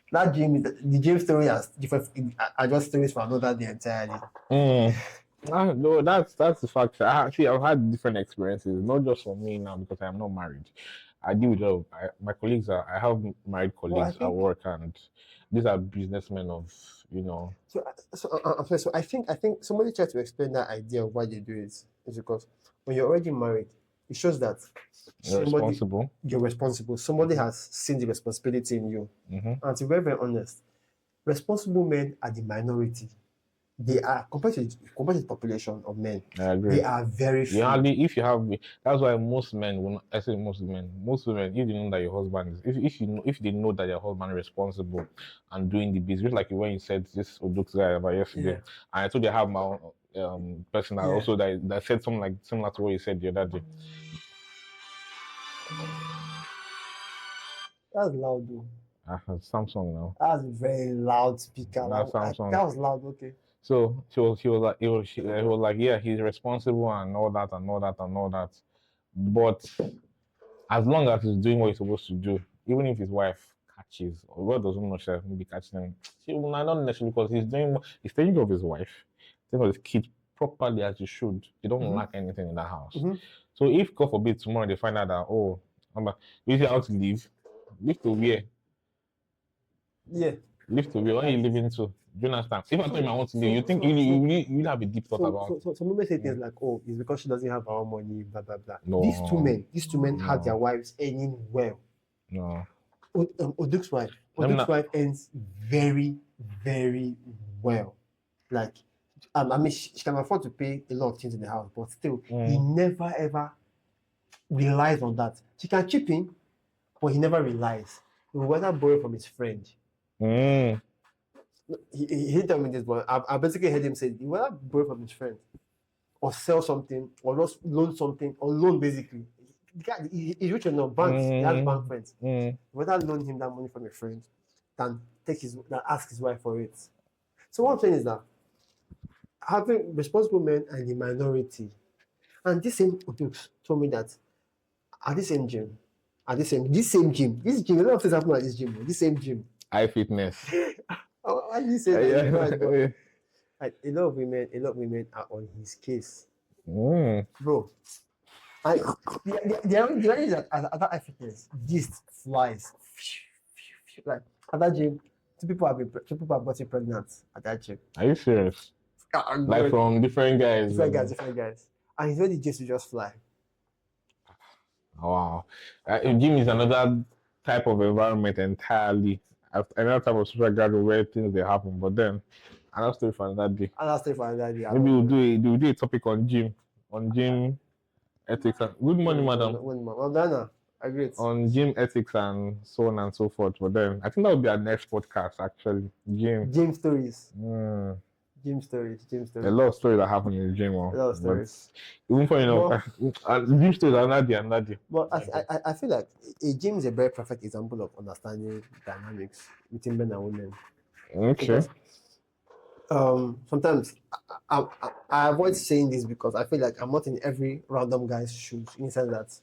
that the gym story has different. I just stories for another day entirely. No, that's the fact. I've had different experiences, not just for me now because I am not married. I deal with my colleagues. I have married colleagues at work, and these are businessmen of So I think somebody tried to explain that idea of why they do it is because when you're already married, it shows that you're responsible. Somebody has seen the responsibility in you. And to be very, very honest, responsible men are the minority. They are compared to the population of men. I agree. They are very few. That's why most men will not, I say most women, if they know that your husband is, if they know that your husband is responsible and doing the business, like when you said this Oduk guy about yesterday, and I told you I have my own person that also that said something like similar to what you said the other day. That's loud though. Samsung now. That's a very loud speaker. Samsung. That was loud, okay. So he was like, yeah, he's responsible and all that. But as long as he's doing what he's supposed to do, even if his wife catches, or God doesn't know chef, maybe catching them. See, well, not necessarily because he's taking care of his wife, taking care of his kids properly as he should. They don't lack anything in that house. So if God forbid tomorrow they find out that you see how to live to where? Yeah. Live to where? Where are you living to? Do you understand? If I told him I want to live, you think you have a deep thought about. So women say things like, "Oh, it's because she doesn't have her own money." Blah blah blah. No. These two men had their wives earning well. No. Oduk's wife earns very, very well. Like, I mean, she can afford to pay a lot of things in the house, but still, he never ever relies on that. She can chip in, but he never relies. He will rather borrow from his friend. He didn't tell me this, but I basically heard him say he will rather borrow from his friend, or sell something, or just loan something, or loan basically. The guy, he's rich enough, banks, he has bank friends. Rather loan him that money from a friend than ask his wife for it. So what I'm saying is that having responsible men and the minority, and this same Odukes told me that at this same gym, a lot of things happen at this gym, this same gym. High fitness. Why do you say that? Like, a lot of women are on his case. Bro. The reality is that at that fitness, yeast flies. Like at that gym, two people have gotten pregnant at that gym. Are you serious? Like from different guys. Different guys. And he's ready just to just fly. Wow. Gym is another type of environment entirely. Another type of social gathering where things they happen. But then another story for another day. Maybe we'll do a topic on gym ethics. Good morning, madam. Well done. Agree. On gym ethics and so on and so forth. But then I think that would be our next podcast actually. Gym stories. Gym stories. A lot of stories that happen in the gym. A lot of stories. Even for gym stories are another day. But I feel like a gym is a very perfect example of understanding dynamics between men and women. Okay. Because, sometimes I avoid saying this because I feel like I'm not in every random guy's shoes in the sense that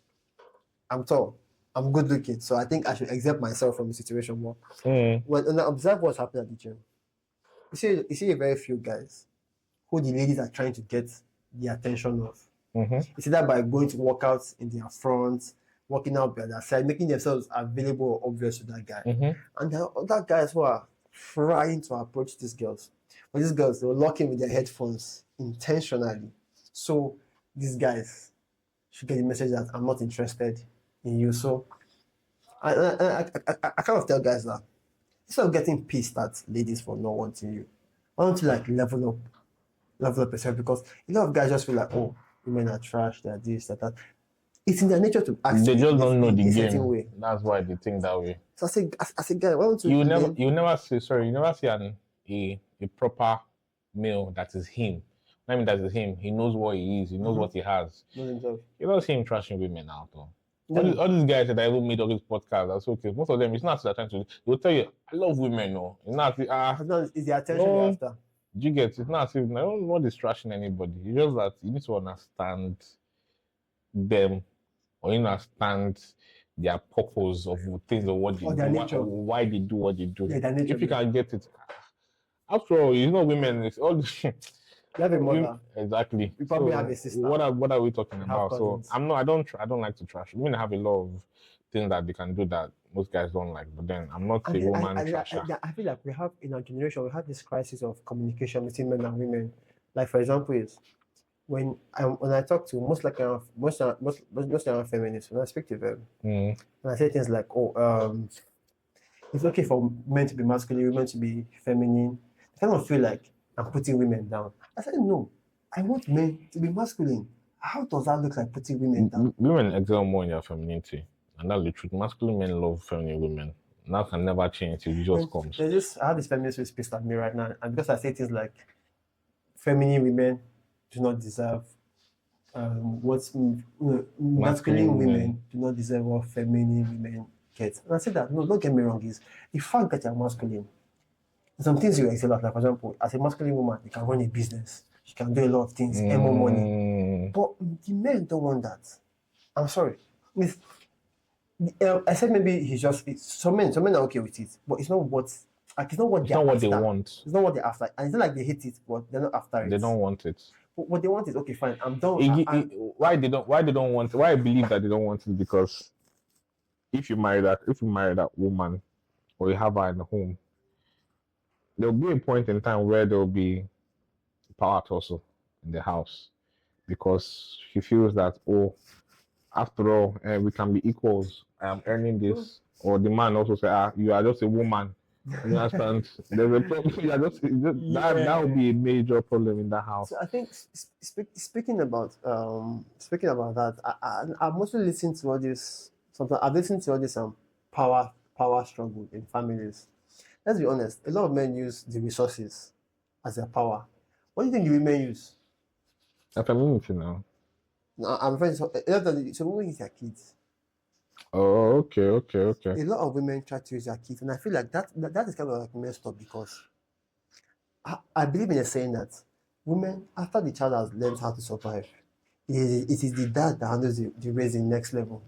I'm tall, I'm good looking, so I think I should exempt myself from the situation more. When I observe what's happening at the gym, you see a very few guys who the ladies are trying to get the attention of. You see that by going to workouts in their front, working out by their side, making themselves available or obvious to that guy. And there are other guys who are trying to approach these girls. But these girls, they were locking with their headphones intentionally. So these guys should get the message that I'm not interested in you. So I kind of tell guys that instead of getting pissed at ladies for not wanting you, why don't you like level up yourself? Because a lot of guys just feel like, oh, women are trash, they're this, that. It's in their nature to act. They just don't know the game. Way. That's why they think that way. So I say, guy, why don't you? You never see a proper male that is him. I mean, that is him. He knows what he is. He knows what he has. You don't see him trashing women out though. All these guys that even made all these podcasts, that's okay. Most of them, it's not that trying to. They'll tell you, I love women, no. It's not. It's the attention you're after. You get it? It's not. I don't want this trashing anybody. It's just that you need to understand them, or you understand their purpose of things or what they do, why they do what they do. Yeah, if you can get it. After all, women. It's all. You have a mother. Exactly. You probably have a sister. What are we talking about? Cousins. So I don't like to trash. Women have a lot of things that they can do that most guys don't like. But then I'm not a woman trasher. I feel like we have in our generation we have this crisis of communication between men and women. Like for example, is when I talk to most feminists, when I speak to them, and I say things like, it's okay for men to be masculine, women to be feminine. I kind of feel like I'm putting women down. I said, no, I want men to be masculine. How does that look like putting women down? Women excel more in their femininity. And that's the truth. Masculine men love feminine women. And that can never change. It just comes. I have this feminist who's pissed at me right now. And because I say things like, feminine women do not deserve masculine women do not deserve what feminine women get. And I say that, no, don't get me wrong, is the fact that you're masculine, some things you excel at, like for example, as a masculine woman, you can run a business, you can do a lot of things, earn more money. But the men don't want that. I'm sorry. Except maybe some men are okay with it, but it's not what like it's not what It's they're not what after. they want. It's not what they're after, and it's not like they hate it, but they're not after it. They don't want it. But what they want is okay, fine. I'm done. Why they don't want it? Why I believe that they don't want it because if you marry that woman or you have her in the home, there'll be a point in time where there'll be power tussle in the house because she feels that after all, we can be equals. I am earning this, or the man also say, you are just a woman. You understand? There's a problem. You are that will be a major problem in the house. So I think speaking about that, I'm mostly listening to all this. Sometimes I've listened to all this power struggle in families. Let's be honest. A lot of men use the resources as their power. What do you think the women use? A community now. No, I'm very so a lot of women use their kids. Oh, okay. A lot of women try to use their kids, and I feel like that is kind of like messed up because I believe in a saying that women, after the child has learned how to survive, it is the dad that handles the raising next level.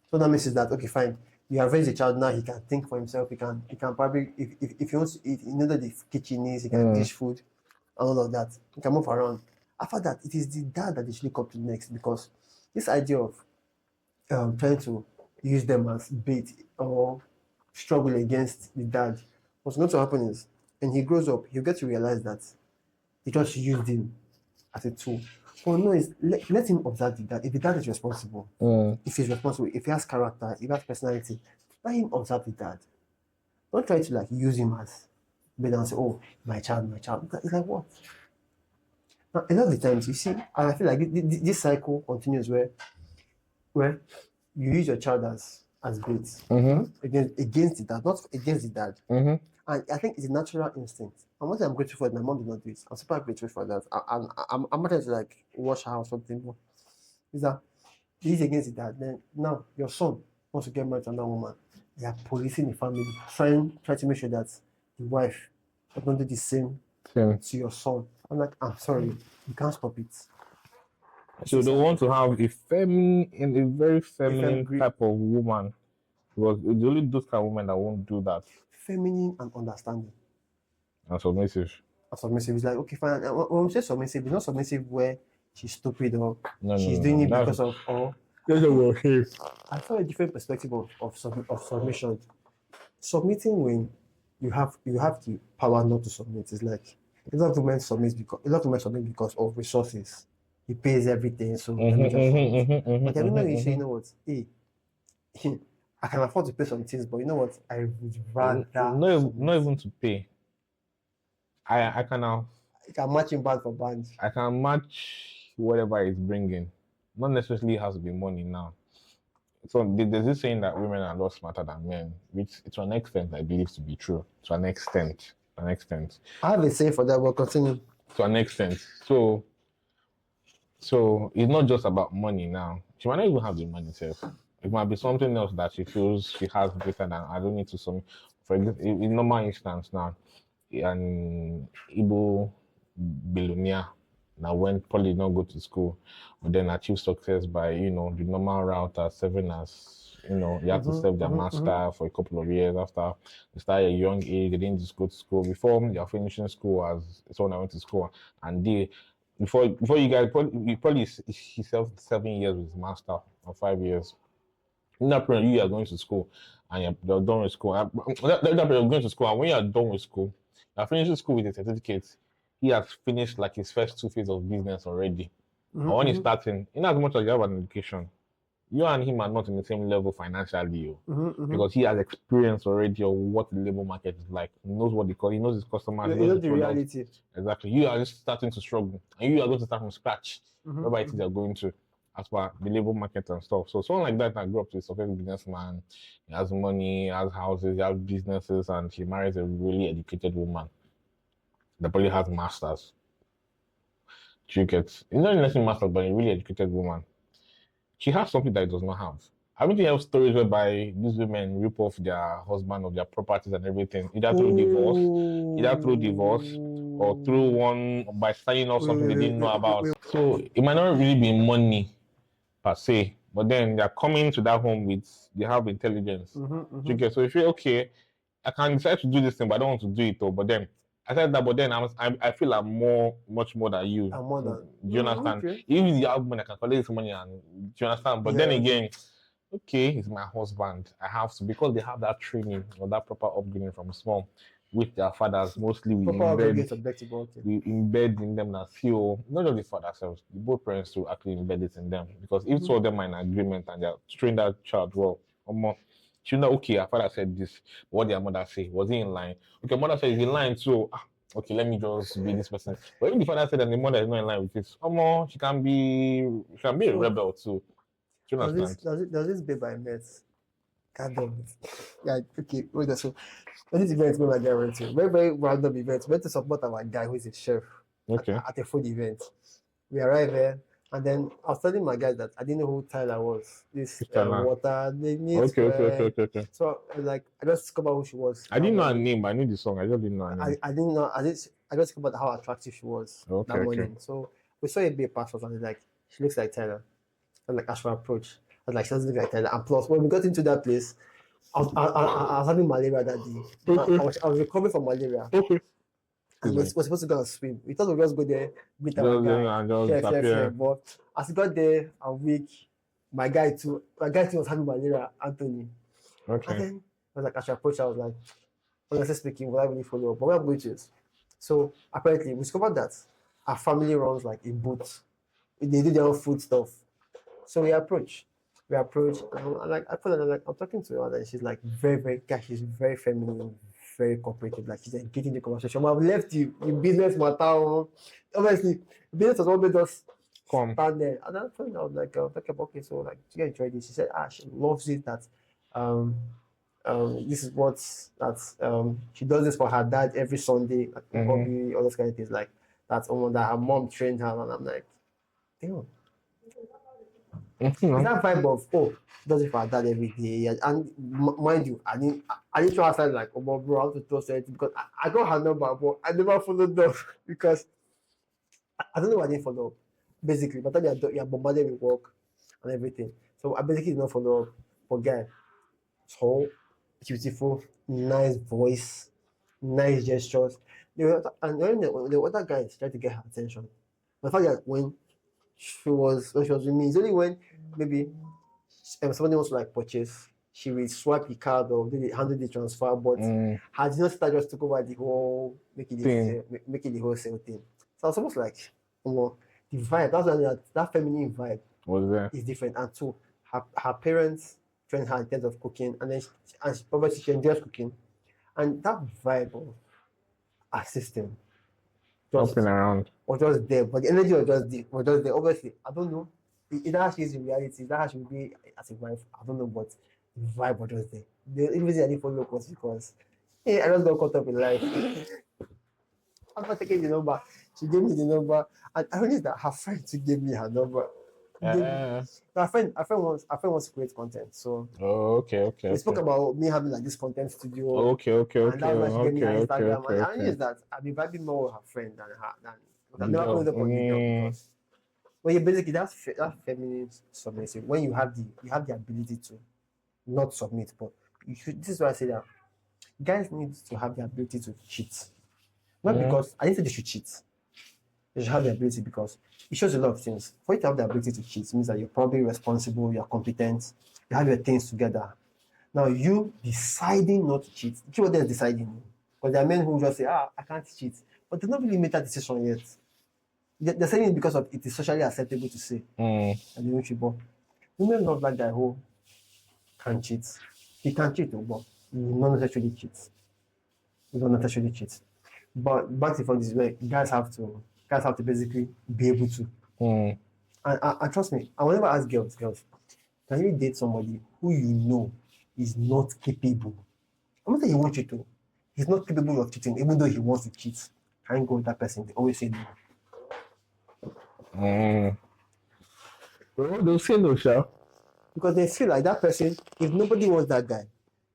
So that means is that okay, fine. You have raised a child now. He can think for himself. He can probably if he wants to eat, he knows that the kitchen is. He can dish food and all of that. He can move around. After that, it is the dad that they should come to next because this idea of trying to use them as bait or struggle against the dad, what's going to happen is when he grows up, he'll get to realize that he just used him as a tool. So no, let him observe the dad. If the dad is responsible, if he's responsible, if he has character, if he has personality, let him observe the dad. Don't try to like use him as bait and say, oh, my child. It's like what? Now, a lot of the times you see, and I feel like this cycle continues where you use your child as bait against the dad, not against the dad. And I think it's a natural instinct. And one thing I'm grateful for is my mom did not do it. I'm super grateful for that. I'm not trying to like wash her or something, but is that he's against the dad. Then now your son wants to get married to another woman. They are policing the family, trying to make sure that the wife does not do the same to your son. I'm like, I'm sorry, you can't stop it. So they want to have a very feminine type of woman. Because it's only those kind of women that won't do that. Feminine and understanding. And submissive. It's like, okay, fine. When we say submissive, it's not submissive where she's stupid or she's doing it because of I saw a different perspective of submission. Submitting when you have the power not to submit. It's like a lot of women submit because of resources. He pays everything, so let me just submit. But every man you say, you know what, hey, I can afford to pay some things, but you know what, I would rather not even to pay. I can match him band for band. I can match whatever he's bringing. Not necessarily has to be money now. So there's this saying that women are a lot smarter than men, which to an extent I believe to be true. To an extent. I have a saying for that, but continue. To an extent. So it's not just about money now. She might not even have the money itself. It might be something else that she feels she has better than I don't need to submit. For example, in normal instance now, an Igbo billionaire now went probably not go to school, but then achieve success by the normal route as serving as you have to serve their master for a couple of years after they start at a young age. They didn't just go to school before they are finishing school as someone that went to school, and they before you guys probably he served 7 years with his master or 5 years. In that period, you are going to school and you're done with school. That period, you're going to school, and when you are done with school, you're finishing school with a certificate. He has finished like his first 2 phases of business already. And when he's starting, in as much as you have an education, you and him are not in the same level financially, because he has experience already of what the labor market is like. He knows what he knows his customers. He knows the reality. Exactly. You are just starting to struggle, and you are going to start from scratch. Whatever it is you're going to, as per the labor market and stuff. So someone like that grew up to a successful businessman. He has money, he has houses, he has businesses, and he marries a really educated woman that probably has masters. You get, not necessarily masters, but a really educated woman. She has something that he does not have. Haven't you heard stories whereby these women rip off their husband of their properties and everything, either through divorce, or through one by signing off something they didn't know about? So it might not really be money per se but then they're coming to that home with they have intelligence. Do you get? So if you're okay, I can decide to do this thing, but I don't want to do it though. But then I said that, but then I feel I'm much more than you. I'm more than. Do you understand? Okay. Even if you have money, I can collect this money, and do you understand? But then Yeah. again, okay, he's my husband. I have to because they have that training or that proper upbringing from small with their fathers. Mostly we Proper embed, objective. Okay. we embed in them that feel not just the father themselves, both parents to actually embed it in them. Because if two of them are in agreement and they're train that child well, or more, you know, okay, our father said this, what their mother say, was he in line? Okay, mother said he's in line too. Okay, let me just be this person. But if the father said that the mother is not in line with this, she can be a rebel too. Do you understand? There's this babe I met. God damn it. Yeah, okay, wait a second. This event where my guy went to. Very, very random event. Went to support our guy who is a chef Okay. at a food event. We arrived there, and then I was telling my guys that I didn't know who Tyler was. This Tyler. water, they need Okay. So like I just discovered who she was. I didn't know her name, but I knew the song. I just didn't know her name. I didn't know. I just discovered how attractive she was that morning. So we saw a babe pass us, and it's like she looks like Tyler. And like as for approach, I was like she doesn't look like Tyler. And plus, when we got into that place, I was having malaria that day. I was recovering from malaria. And we're supposed to go and swim. We thought we'd just go there, meet our guy, but as we got there a week, my guy too was having malaria, Anthony. Okay. And then I was like, as I approached, I was like, honestly speaking, will I really follow up? But where I'm going to is, so apparently we discovered that our family runs like a boat. They do their own food stuff. So we approach, and I'm like, I'm talking to her, and she's like she's very feminine, very cooperative, like she's engaging the conversation. I've left you business matter. Obviously, business was what made us stand there. And I was like, okay, so like, she enjoyed this. She said, she loves it that, this is what she does this for her dad every Sunday, like hobby, all those kind of things, like that's almost that her mom trained her, and I'm like, damn. It's that vibe of she does it for her dad every day, and mind you, I didn't try outside like bro, I have to toast it because I got her number, but I never followed up because I don't know why I didn't follow up. Basically, by the time you're bombarded with work and everything, so I basically did not follow up. For guy, tall, beautiful, nice voice, nice gestures. And then the other guys tried to get her attention. The fact that when she was with me, it's only when maybe somebody wants to like purchase, she will swipe the card or handle the transfer, but her digital sister just took over the whole making the whole sale thing. So it's almost like the vibe, that feminine vibe is different. And two, her parents trained her in terms of cooking, and then obviously she enjoys cooking, and that vibe of her system up and around was just there, but the energy was just there. Obviously, I don't know. Either how she is in reality, either how she will be as a wife, I don't know, but the vibe was just there. The only reason I didn't follow was because I just got caught up in life. I'm not taking the number. She gave me the number, and I realized that her friend gave me her number. Our friend wants to create content, so okay. We spoke about me having like this content studio. Okay. And that was she gave me her Instagram, and I realized that I've been vibing more with her friend than I've never followed up on the girl because you basically that's feminine submissive. When you have the ability to not submit, but this is why I say that guys need to have the ability to cheat. Not because I didn't say they should cheat. They should have the ability because it shows a lot of things. For you to have the ability to cheat means that you're probably responsible, you're competent, you have your things together. Now you deciding not to cheat. The keyword there is deciding. Because there are men who just say, I can't cheat. But they don't really make that decision yet. They're saying it because of it is socially acceptable to say. And they don't cheat. But women love that guy who can cheat. He can cheat, but he will not necessarily cheat. He will not necessarily cheat. But back to this way, guys have to basically be able to. And trust me, I will never ask girls, can you date somebody who you know is not capable? I'm not saying he wants you to. He's not capable of cheating, even though he wants to cheat. Can you go with that person? They always say no. They'll say no, sure. Because they feel like that person, if nobody wants that guy,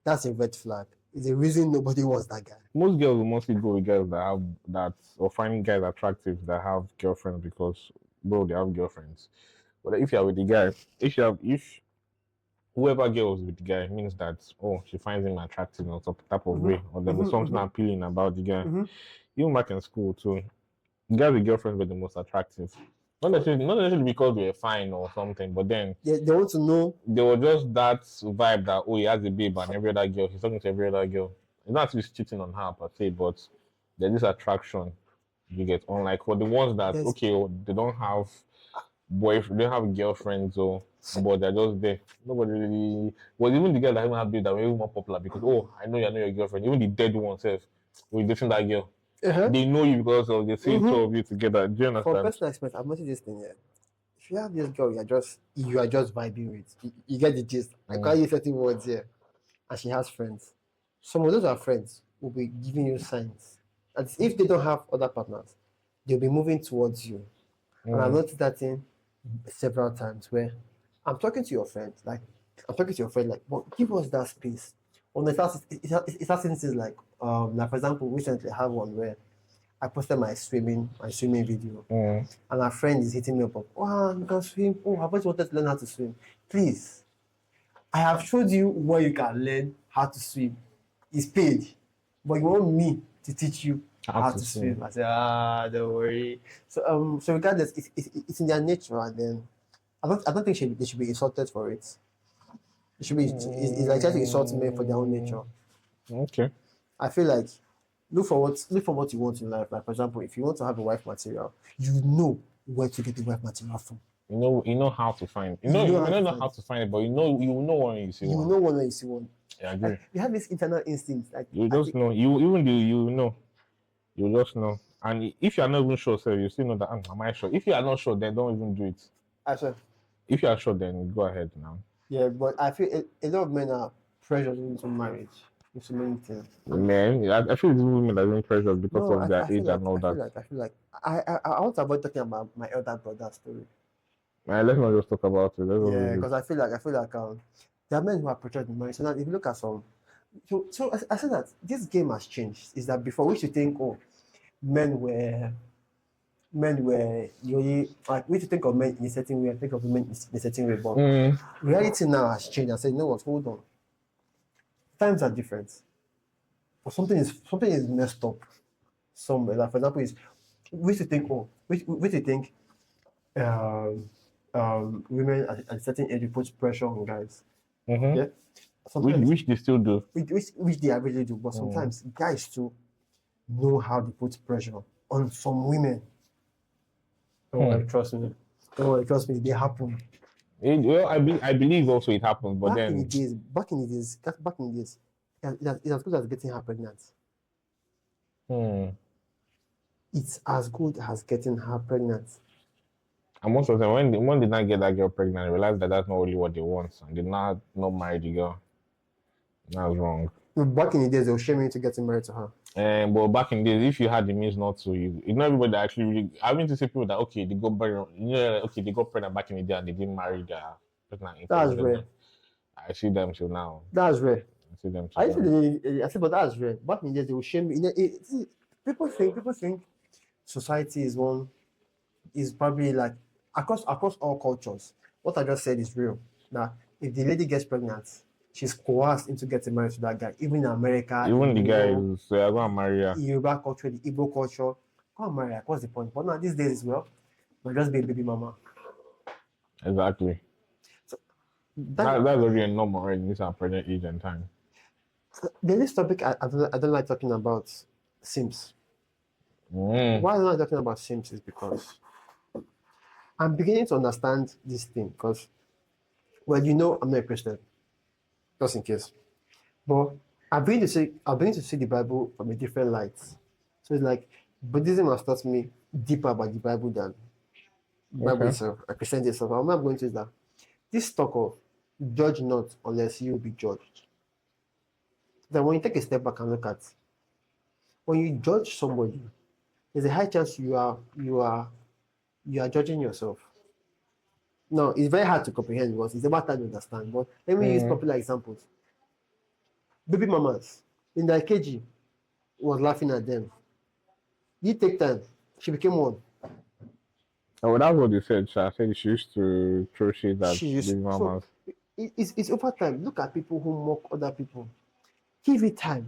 that's a red flag. It's a reason nobody wants that guy. Most girls will mostly go with guys or finding guys attractive that have girlfriends because, bro, they have girlfriends. But if you're with the guy, if whoever girl is with the guy means that she finds him attractive or some type of Mm-hmm. way, or there's something Mm-hmm. appealing about the guy. Mm-hmm. Even back in school too, guys with girlfriends were the most attractive. Not necessarily because they were fine or something, but then They want to know. there was just that vibe that he has a babe and every other girl, he's talking to every other girl. It's not he's cheating on her per se, but there's this attraction you get. Unlike for the ones that There's they don't have boyfriend, they don't have girlfriends or but they're just there. Nobody really well even the girls that even have babe that were even more popular because I know you're not your girlfriend. Even the dead ones self will dating that girl. uh-huh. They know you because of they see two Mm-hmm. of you together. Do you For understand? personal experience, I've noticed this thing here. If you have this girl, you are just vibing with. You get the gist. I Mm. can't use certain words here, and she has friends. Some of those are friends will be giving you signs, and if they don't have other partners, they'll be moving towards you. And I've noticed that thing several times where I'm talking to your friend, like but give us that space. On the start, it starts instances like for example, recently I have one where I posted my swimming video, Mm. and our friend is hitting me up. Oh, you can swim. Oh, I've always wanted to learn how to swim. Please, I have showed you where you can learn how to swim. It's paid, but you want me to teach you How how to to swim. swim. I said, don't worry. So regardless, it's in their nature, and then I don't think they should be insulted for it. It should be it's like trying to insult men for their own nature. Okay. I feel like look for what you want in life. Like for example, if you want to have a wife material, you know where to get the wife material from. You know how to find. You You know know you how may to not know find how it. to find it, but you know when you see You one. know one when you see one. I agree. Like you have this internal instinct. Like You I just think know. You even do you know. You just know. And if you are not even sure, so you still know that am I sure? If you are not sure, then don't even do it. I said, If you are sure, then go ahead now. yeah, but I feel a lot of men are pressured into marriage, into many things. Man, I feel these women are being pressured because No, of their I feel age like and all I feel that. like I feel like I want to avoid talking about my elder brother story. Man, let's not just talk about it. Let's just Yeah, leave because it. I feel like there are men who are pressured in marriage. So now if you look at some, so I said that this game has changed. Is that before we used to think, oh, men were you only like we used to think of men in a certain way, and think of women in a certain way, but Mm. reality now has changed. And said, you know what, hold on, times are different. But something is messed up somewhere. Like for example, is we used to think, oh, we used to think um women at a certain age put pressure on guys. Mm-hmm. Yeah. Which Sometimes which they still do. which they really do, but Mm. sometimes guys too know how they put pressure on some women. Don't Hmm. worry, trust me. Don't worry, trust me, they happen. Well, I believe also it happens, but Back in the then days, it's as good as getting her pregnant. hmm. It's as good as getting her pregnant. And most of them when they not get that girl pregnant, they realize that that's not really what they want, and they not marry the girl. That's wrong. Back in the days, they were shaming you to getting married to her. And but back in the days, if you had the means not to, you know everybody that actually really. I mean to say people that okay they got pregnant, okay they got pregnant back in the day and they didn't marry their pregnant That's rare. I see them till now. That's rare. I see them I till now. usually, I said, but that's rare. Back in the days, they will shame you. People think society is probably like across all cultures. What I just said is real. Now, if the lady gets pregnant, she's coerced into getting married to that guy. Even in America, Even in the guy Europe, is I'm gonna marry her. in Yoruba culture, the Igbo culture, come on, marry her. What's the point? But now these days as well, might just be a baby mama. Exactly. So That's that already a normal right in this our present age and time. the next topic I don't like talking about Sims. Mm. Why I don't like talking about Sims is because I'm beginning to understand this thing. Because well, I'm not a Christian, just in case. But I'm beginning to see the Bible from a different light. So it's like Buddhism has taught me deeper about the Bible than the Bible Okay. itself, Christianity itself. I'm not going to that. This talk of judge not unless you be judged. That when you take a step back and look at when you judge somebody, there's a high chance you are judging yourself. No, it's very hard to comprehend because it's about time to understand. But let me use Mm. popular examples. Baby mamas in the KG was laughing at them. You take time, she became one. Oh, that's what they said. I said she used to throw shit at She used baby so mamas. it's over time. Look at people who mock other people. Give it time.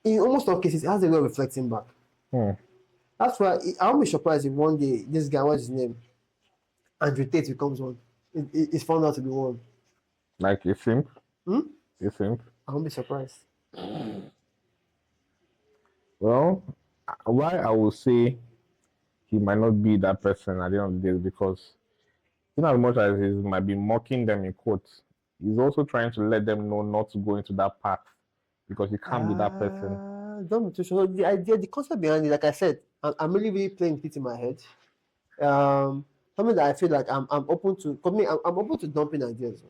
In almost all cases, it has a way of reflecting back. Hmm. That's why I won't be surprised if one day this guy, what's his name, Andrew Tate becomes one. It's found out to be one. Like a simp. Hmm? A simp. I won't be surprised. Well, why I will say he might not be that person at the end of the day is because in as much as he might be mocking them in quotes, he's also trying to let them know not to go into that path because you can't be that person. Don't be too sure. The idea, the concept behind it, like I said, I'm really, really playing it in my head. Something that I feel like I'm open to. For me, I'm open to dumping ideas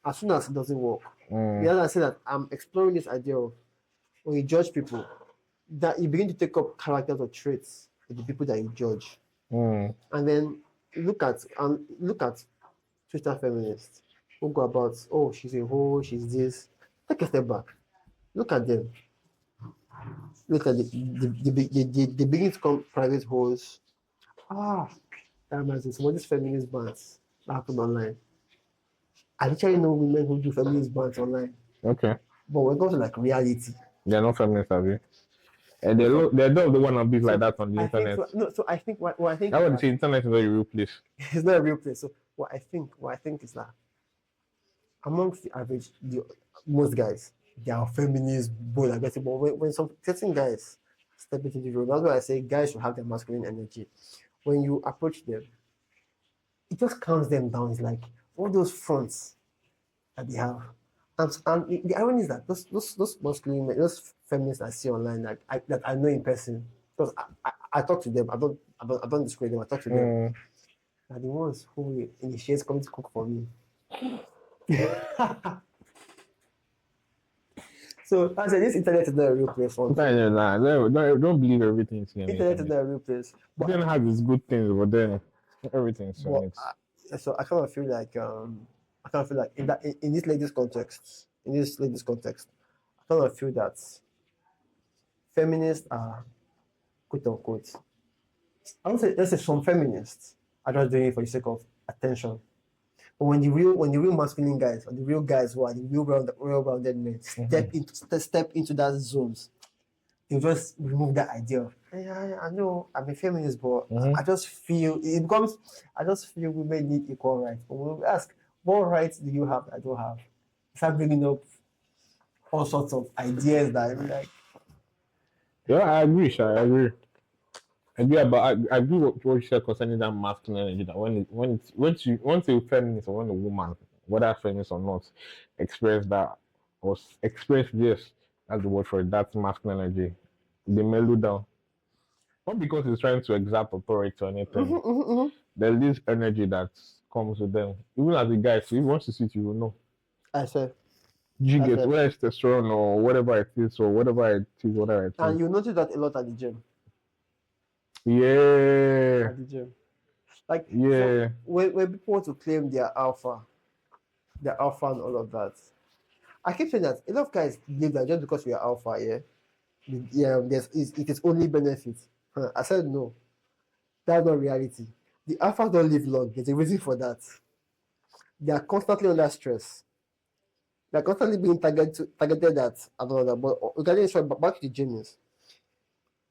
as soon as it doesn't work. Mm, The other I say that I'm exploring this idea of when you judge people, that you begin to take up characters or traits of the people that you judge, mm, and then look at Twitter feminists who go about, oh, she's a hoe, she's this. Take a step back. Look at them. Look at the begin to come private holes. Ah, that reminds me. Some of these feminist bans that happen online. I literally know women who do feminist bans online. okay. But when it comes to like reality, They're not feminists, are they? And no, they're not the one to be like so that on the I think internet. so. No, so I think what I think That's is what they that say. Internet is not a real place. it's not a real place. So what I think is that amongst the average, most guys, they are feminist, bold, aggressive. But when some certain guys step into the role, that's why I say guys should have their masculine energy. When you approach them, it just calms them down. It's like all those fronts that they have. And the irony is that those masculine men, those feminists I see online that I know in person, because I talk to them, I don't discredit them, I talk to them. Mm, Are the ones who initiate coming to cook for me. So I said this internet is not a real place for me. don't believe everything you see on the Internet is internet. not a real place. But Internet has its good things, but then everything's on but it. so I kind of feel like in this latest context, I kind of feel that feminists are quote unquote. I don't say let's say some feminists are just doing it for the sake of attention. But when the real masculine guys or the real guys who are the well-rounded men step into that zones, they just remove that idea of yeah, I know I'm a feminist, but Mhm. I just feel it becomes I just feel women need equal rights. But when we ask, what rights do you have that I don't have? Start bringing up all sorts of ideas that I'm like, Yeah, I agree, Sha, I agree. I agree about I agree with what you said concerning that masculine energy that once a feminist or when a woman, whether feminist or not, express that or express this, that's the word for it, that's masculine energy. They mellow down. Not because it's trying to exert authority or anything. There's this energy that comes with them. Even as a guy, so if you want to see it, you will know. I said, You I get said, whether it's testosterone or whatever it is, or whatever it and is. you notice that a lot at the gym. Yeah, At the gym, like so yeah. when people want to claim their alpha and all of that, I keep saying that a lot of guys believe that just because we are alpha, it is only benefit. I said no, that's not reality. The alphas don't live long. There's a reason for that. They are constantly under stress. They are constantly being targeted at another. But regarding short, back to the genius,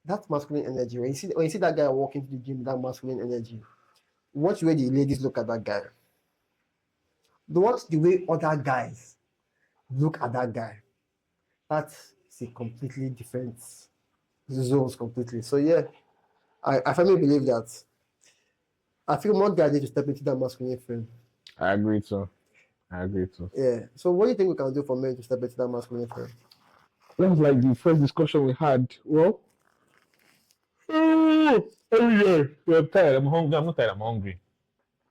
that masculine energy. When you see that guy walking to the gym, that masculine energy. Watch the way the ladies look at that guy. Watch the way other guys look at that guy. That's a completely different zones completely. So yeah, I firmly believe that. I feel more guys need to step into that masculine frame. I agree too. I agree too. Yeah. So what do you think we can do for men to step into that masculine frame? That was like the first discussion we had. Well, every day we're tired. I'm hungry. I'm not tired. I'm hungry.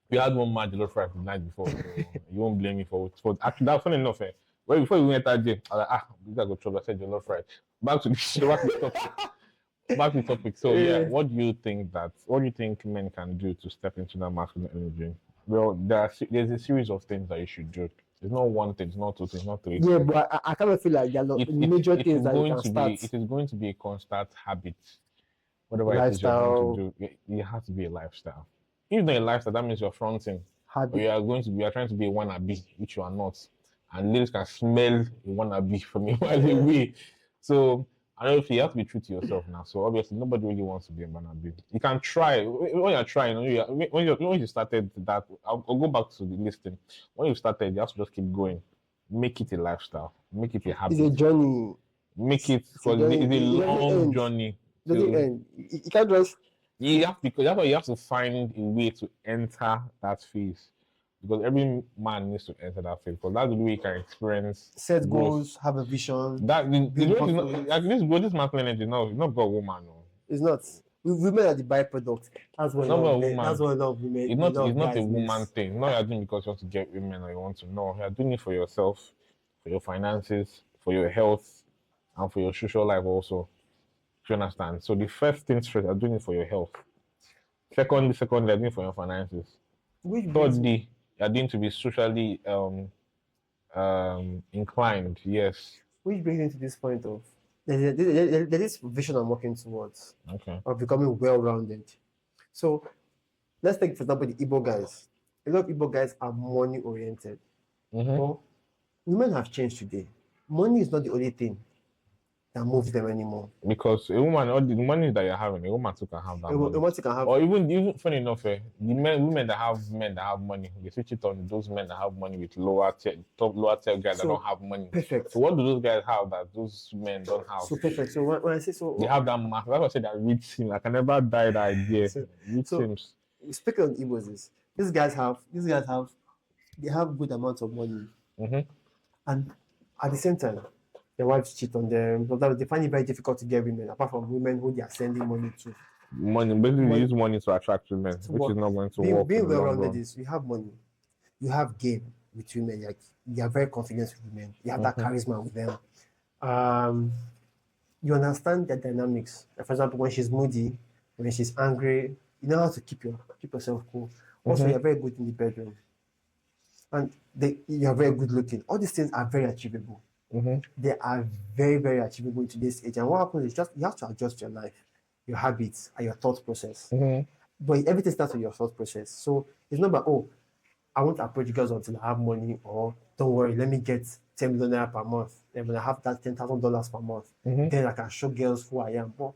We had one mad jollof rice the night before, so you won't blame me for actually that's funny enough. Well, before we went that gym, I was like, this guy go trouble. I said jollof rice. Back to the back to the topic. Back to the topic. So yeah, what do you think men can do to step into that masculine energy? Well, there's a series of things that you should do. It's not one thing, it's not two things, not three. Yeah, but I kind of feel like there are It, major it things is that you going can to start. be it is going to be a constant habit whatever it is you're going to Lifestyle, do, it has to be a lifestyle. If it's not a lifestyle, that means you're fronting. Or habit. you are trying to be a wannabe, which you are not. And ladies can smell a wannabe from a while away. So I don't know if you have to be true to yourself now. So obviously nobody really wants to be a wannabe. You can try when you're trying. When you started that, I'll go back to the listing. When you started, you have to just keep going. Make it a lifestyle. Make it a It's a habit. journey. Make it It's a because journey. it's a It doesn't long end. journey. It doesn't To end. You can't just you have because that's why you have to find a way to enter that phase. Because every man needs to enter that phase because that's the way you can experience set growth. goals, have a vision. That the Build growth is not confidence. like this masculine energy no, it's not about woman, no. It's not. Women are the byproduct. That's what a Not lot about of men. woman. That's what a lot of women. It's A lot of not a guys woman miss. thing. Not you're doing because you want to get women or you want to know. You're doing it for yourself, for your finances, for your health, and for your social life also. Do you understand? So the first thing straight, you're doing it for your health. Secondly, you're doing it for your finances. Which brings me, Thirdly, you're doing to be socially inclined. Yes. which brings me to this point of there's this vision I'm working towards Okay. of becoming well-rounded. So let's take for example the Igbo guys. A lot of Igbo guys are money-oriented. Mm-hmm. But women have changed today. Money is not the only thing that moves them anymore. Because a woman, all the money that you're having, a woman too can have that A money. woman can have Or even funny enough, the women that have money, they switch it on those men that have money with lower tier guys that So, don't have money. perfect. So what do those guys have that those men don't have? So perfect. So when I say so, They have that mass. That's why I said that rich team. I can never die that idea. Rich so- teams. speaking of Igbos, these guys have they have good amounts of money, Mm-hmm. and at the same time, their wives cheat on them. Sometimes they find it very difficult to get women, apart from women who they are sending money to. Money, basically, Money. they use money to attract women, which work. is not going to Being work. being in the long well-rounded run. is you have money, you have game with women, like you are very confident with women, you have that charisma with them. You understand their dynamics. Like, for example, when she's moody, when she's angry, you know how to keep yourself cool. Also, you're very good in the bedroom, and you're very good looking. All these things are very achievable. They are very, very achievable in today's age. And what happens is just you have to adjust your life, your habits, and your thought process. But everything starts with your thought process. So it's not about, oh, I won't approach girls until I have money, or don't worry, let me get 10 million naira per month. Then when I have that $10,000 per month, then I can show girls who I am. But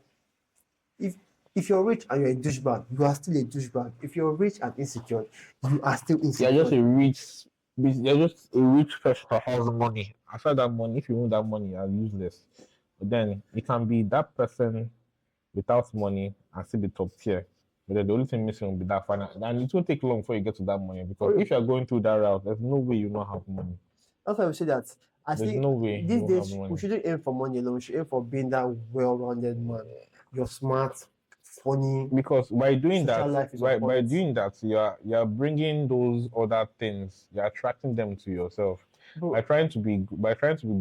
if you're rich and you're a douchebag, you are still a douchebag. If you're rich and insecure, you are still insecure. You're just a rich person that has money. Aside that money, if you want that money, you're useless. But then you can be that person without money and still be top tier. But then the only thing missing will be that finance. And it won't take long before you get to that money because if you're going through that route, there's no way you not have money. That's why we say that. I There's think no way these you days won't have money. we shouldn't aim for money alone. We should aim for being that well-rounded man. You're smart, funny. Because by doing Social that, life is by important. doing that, you're bringing those other things, you're attracting them to yourself. Bro, By trying to be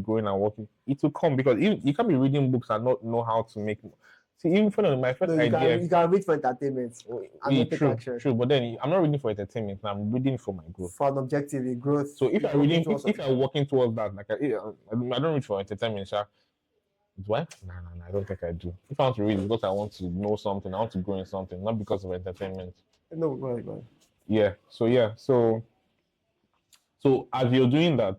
going and working, it will come because you can't be reading books and not know how to make. See, even for my first no, you idea, can read for entertainment and not take action. true. But then I'm not reading for entertainment. I'm reading for my growth. For an objective, a growth. So if you're I'm reading, working towards if I'm working towards that, like I don't read for entertainment, sha. Do I? No, I don't think I do. If I want to read, it's because I want to know something, I want to grow in something, not because of entertainment. No, right. Yeah. So as you're doing that,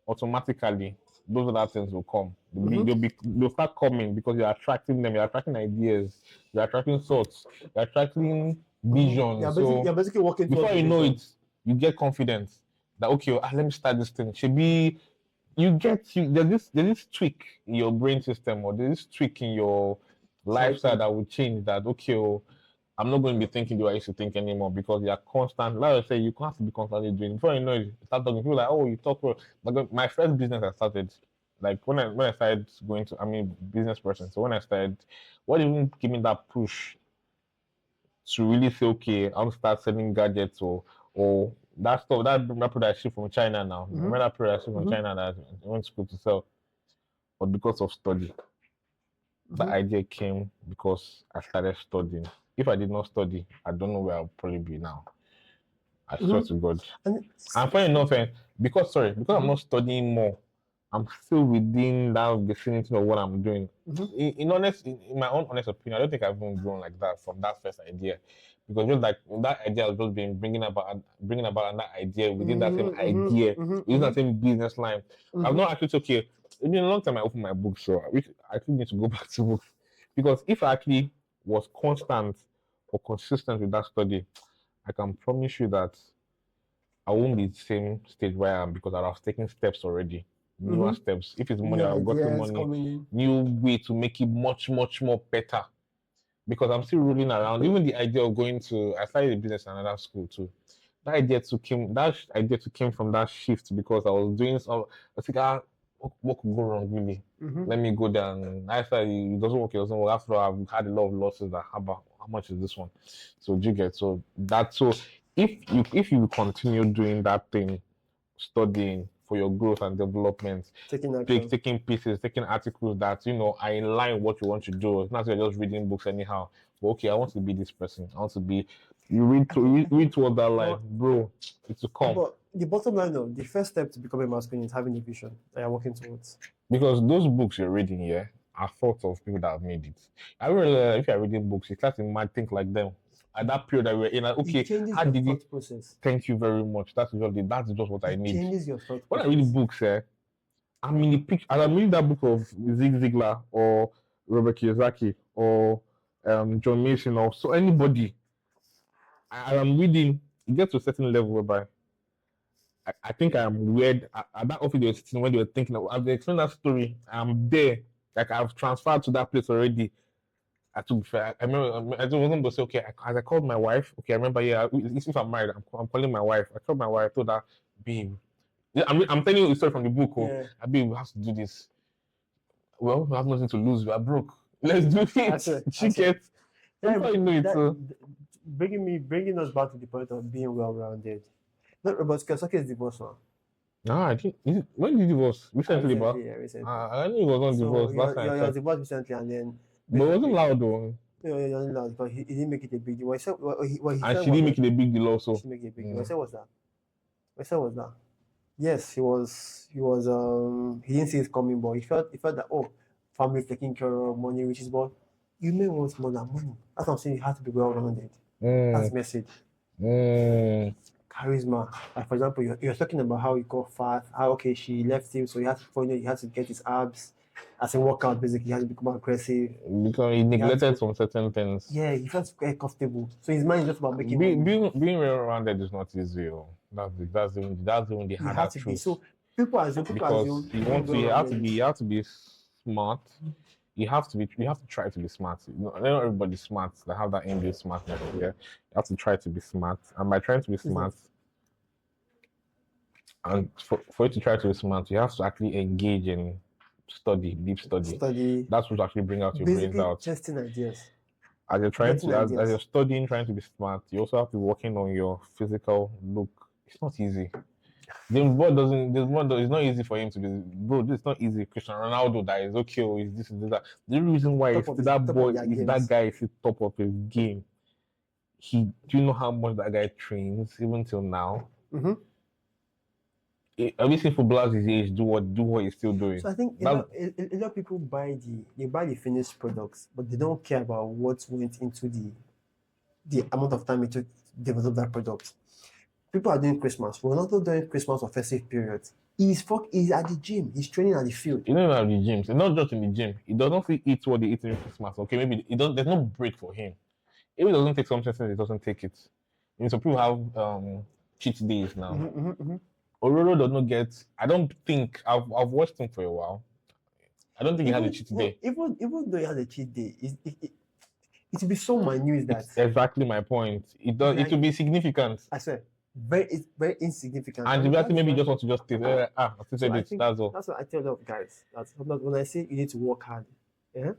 automatically those other things will come. They'll start coming because you're attracting them. You're attracting ideas. You're attracting thoughts. You're attracting vision. You're basically working towards before you the know vision. it, you get confidence that okay, let me start this thing. Should be there's this tweak in your brain system or there's this tweak in your lifestyle that will change that okay, I'm not going to be thinking the way I used to think anymore because you're constant. Like I say, you have to be constantly doing. Before you know it, you start talking. People like, oh, you talk well. Like my first business I started, like when I started going to, business person. So when I started, what even gave me that push to really say, okay, I'm start selling gadgets or that stuff. That product I shipped from China now. Remember that product I shipped from China that I went to school to sell, but because of study. The idea came because I started studying. If I did not study, I don't know where I'll probably be now. I swear to God. And funny enough, because I'm not studying more, I'm still within that vicinity of what I'm doing. Mhm. In my own honest opinion, I don't think I've even grown like that from that first idea, because just like that idea has just been bringing about another idea within that same idea, within that same business line. I've not actually said, okay. It's been a long time I opened my book, so I actually need to go back to books, because if I actually was constant or consistent with that study, I can promise you that I won't be the same stage where I am, because I was taking steps already, newer steps. If it's money, New I've gotten ideas money, coming in. new way to make it much, much more better. Because I'm still rolling around. Even the idea of going to, I started a business in another school too. That idea to came from that shift, because I was doing some. I think, what could go wrong really? Let me go there, and I started. It doesn't work. It doesn't work. After all, I've had a lot of losses. That how much is this one? So do you get so if you continue doing that thing, studying for your growth and development, Taking action. taking pieces, taking articles that are in line with what you want to do. It's not that you're just reading books anyhow. But okay, I want to be this person. I want to be. You read toward that line, bro. It's to come, But the bottom line, though, the first step to becoming masculine is having a vision that you're working towards. because those books you're reading here are thoughts of people that have made it. I really, if you're reading books, you start to might think like them. At that period that we're in, like, okay, It changes how your did it? thought process. Thank you very much. That's just what I It need. changes your thought When I process. read books, I'm in the picture. And I'm reading that book of Zig Ziglar or Robert Kiyosaki or John Mason or so anybody. I'm reading. It gets to a certain level whereby I think I'm weird at that office they were sitting when they were thinking. I've explained that story. I'm there. Like I've transferred to that place already. To be fair, I remember I wasn't going to say, okay, as I called my wife, okay, I remember, yeah, if I'm married, I'm calling my wife. I called my wife, told her, babe, yeah, I'm telling you a story from the book. Yeah. Babe, we have to do this. Well, we have nothing to lose. We are broke. Let's do it. She gets. Before you know it, so bringing us back to the point of being well-rounded. Not Robert Kiyosaki is divorced now. no, I think when did you divorce? Recently, but Yeah, recently. I knew he was not So divorced last time. he was divorced recently, and then But it wasn't loud though. He wasn't loud because he didn't make it a big deal. What he said, what he And said she was didn't that make it a big deal also. she make it a big deal. What he said was that. What he said was that. Yes, he was he didn't see it coming, but he felt that family taking care of money, which is but you may want more than money. That's what I'm saying. You have to be well-rounded. That's the message. Charisma. Like for example, you're talking about how he got fat, how okay she left him, so he had to get his abs. As a workout, basically, he had to become aggressive. Because he neglected some certain things. Yeah, he felt very comfortable. So his mind is just about making money. Being well-rounded is not easy. That's the only You harder have to be. truth. So people assume Because you have to be smart. You have to try to be smart. Not everybody's smart. They have that inbuilt smartness. Yeah, you have to try to be smart, and by trying to be smart, and for you to try to be smart, you have to actually engage in deep study. That's what actually bring out your brains out. Testing ideas. As you're studying, trying to be smart, you also have to be working on your physical look. It's not easy. It's not easy for him to be, bro. This is not easy. Cristiano Ronaldo that is okay, or is this that. The reason why that guy is top of his game. Do you know how much that guy trains even till now? Have you seen footballers his age do what he's still doing? So I think a lot of people buy the finished products, but they don't care about what went into the amount of time it took to develop that product. People are doing Christmas. Ronaldo doing Christmas or festive periods. He's at the gym. He's training at the field. He's not even at the gym. It's not just in the gym. He does not eat what they eat in Christmas. Okay, maybe there's no break for him. If he doesn't take something, he doesn't take it. Some people have cheat days now. Ororo does not get. I don't think I've watched him for a while. I don't think he has a cheat day. Even though he has a cheat day, it will be so minute that. It's exactly my point. It will be significant. I swear, it's very insignificant. And maybe you just want to just take that's all. That's what I tell a lot of guys. That's when I say you need to work hard. Yeah.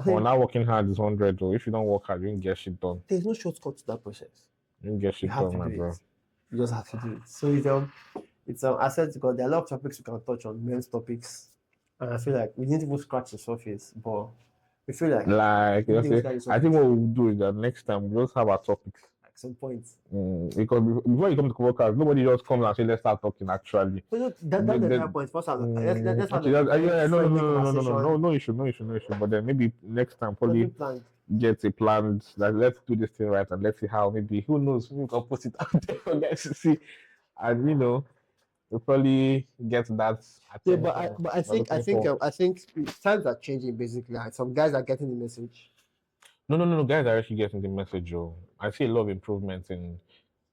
Now working hard is 100. Or if you don't work hard, you don't get shit done. There's no shortcut to that process. You don't get shit done, my bro. You just have to do it. So it's I said because there are a lot of topics we can touch on, men's topics, and I feel like we didn't even scratch the surface, but we feel like I think what we'll do is that next time we'll just have our topics. at some point. Because before you come to workers, nobody just comes and say, let's start talking actually. So that's the entire point. First, let's have Okay, a very yeah, no, no, friendly no, no, no, no, no, conversation. no, no issue, no issue, no issue. But then maybe next time, probably Nothing planned. get a plan. Like, let's do this thing right, and let's see how. Maybe who knows? We can post it out there for guys to see, and we'll probably get that Yeah, attention. but I think times are changing basically. And some guys are getting the message. No, guys are actually getting the message. Oh, I see a lot of improvements in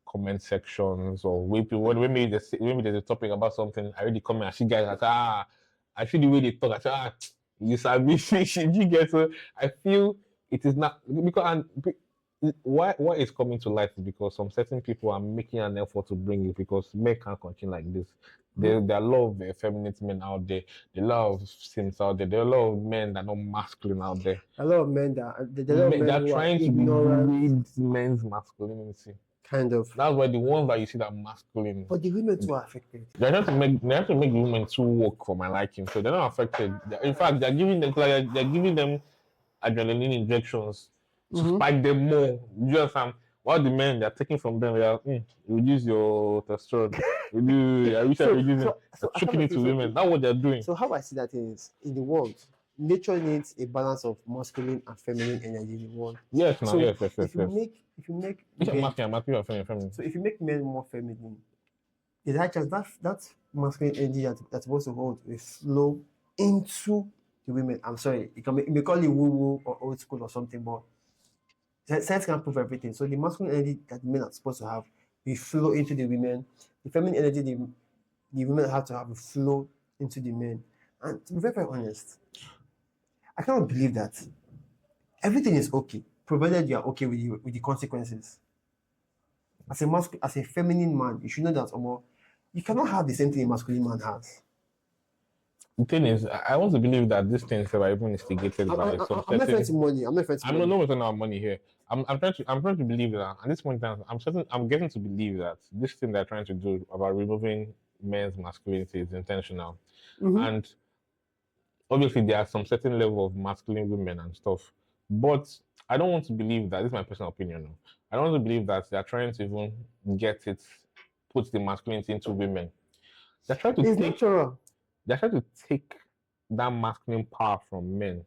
comment sections or when maybe there's a topic about something. I read the comment. I see guys like I see the way they talk. I say you sabi you get so. I feel it is not because why it's coming to light is because some certain people are making an effort to bring it because men can't continue like this. There are a lot of effeminate men out there. There are a lot of sims out there. There are a lot of men that are not masculine out there. A lot of men They're who trying are to ignorant, degrade men's masculinity. kind of. That's why the ones that you see that are masculine, But the women too are affected. they're trying to make the women too work for my liking. So they're not affected. In fact, they're giving them adrenaline injections to spike them more. You understand? While the men they're taking from them, reduce your testosterone. Choking it to women. That's what they're doing. So how I see that is in the world, nature needs a balance of masculine and feminine energy in the world. Yes, now So yes. if you make I'm asking you feminine. so if you make men more feminine, there's actually that masculine energy that's supposed to hold will flow into the women. I'm sorry, you may call it woo-woo or old school or something, but science can prove everything. So the masculine energy that men are supposed to have will flow into the women. The feminine energy the women have to have will flow into the men. And to be very, very honest, I cannot believe that everything is okay, provided you are okay with the consequences. As a feminine man, you should know that you cannot have the same thing a masculine man has. The thing is, I want to believe that these things are even instigated by some I'm not certain. referring to money. I'm not referring to I'm money. not talking about money here. I'm trying to believe that at this point in time, I'm getting to believe that this thing they're trying to do about removing men's masculinity is intentional. And obviously there are some certain level of masculine women and stuff. But I don't want to believe that this is my personal opinion. No. I don't want to believe that they're trying to even put the masculinity into women. They're trying to It's take natural. they're trying to take that masculine power from men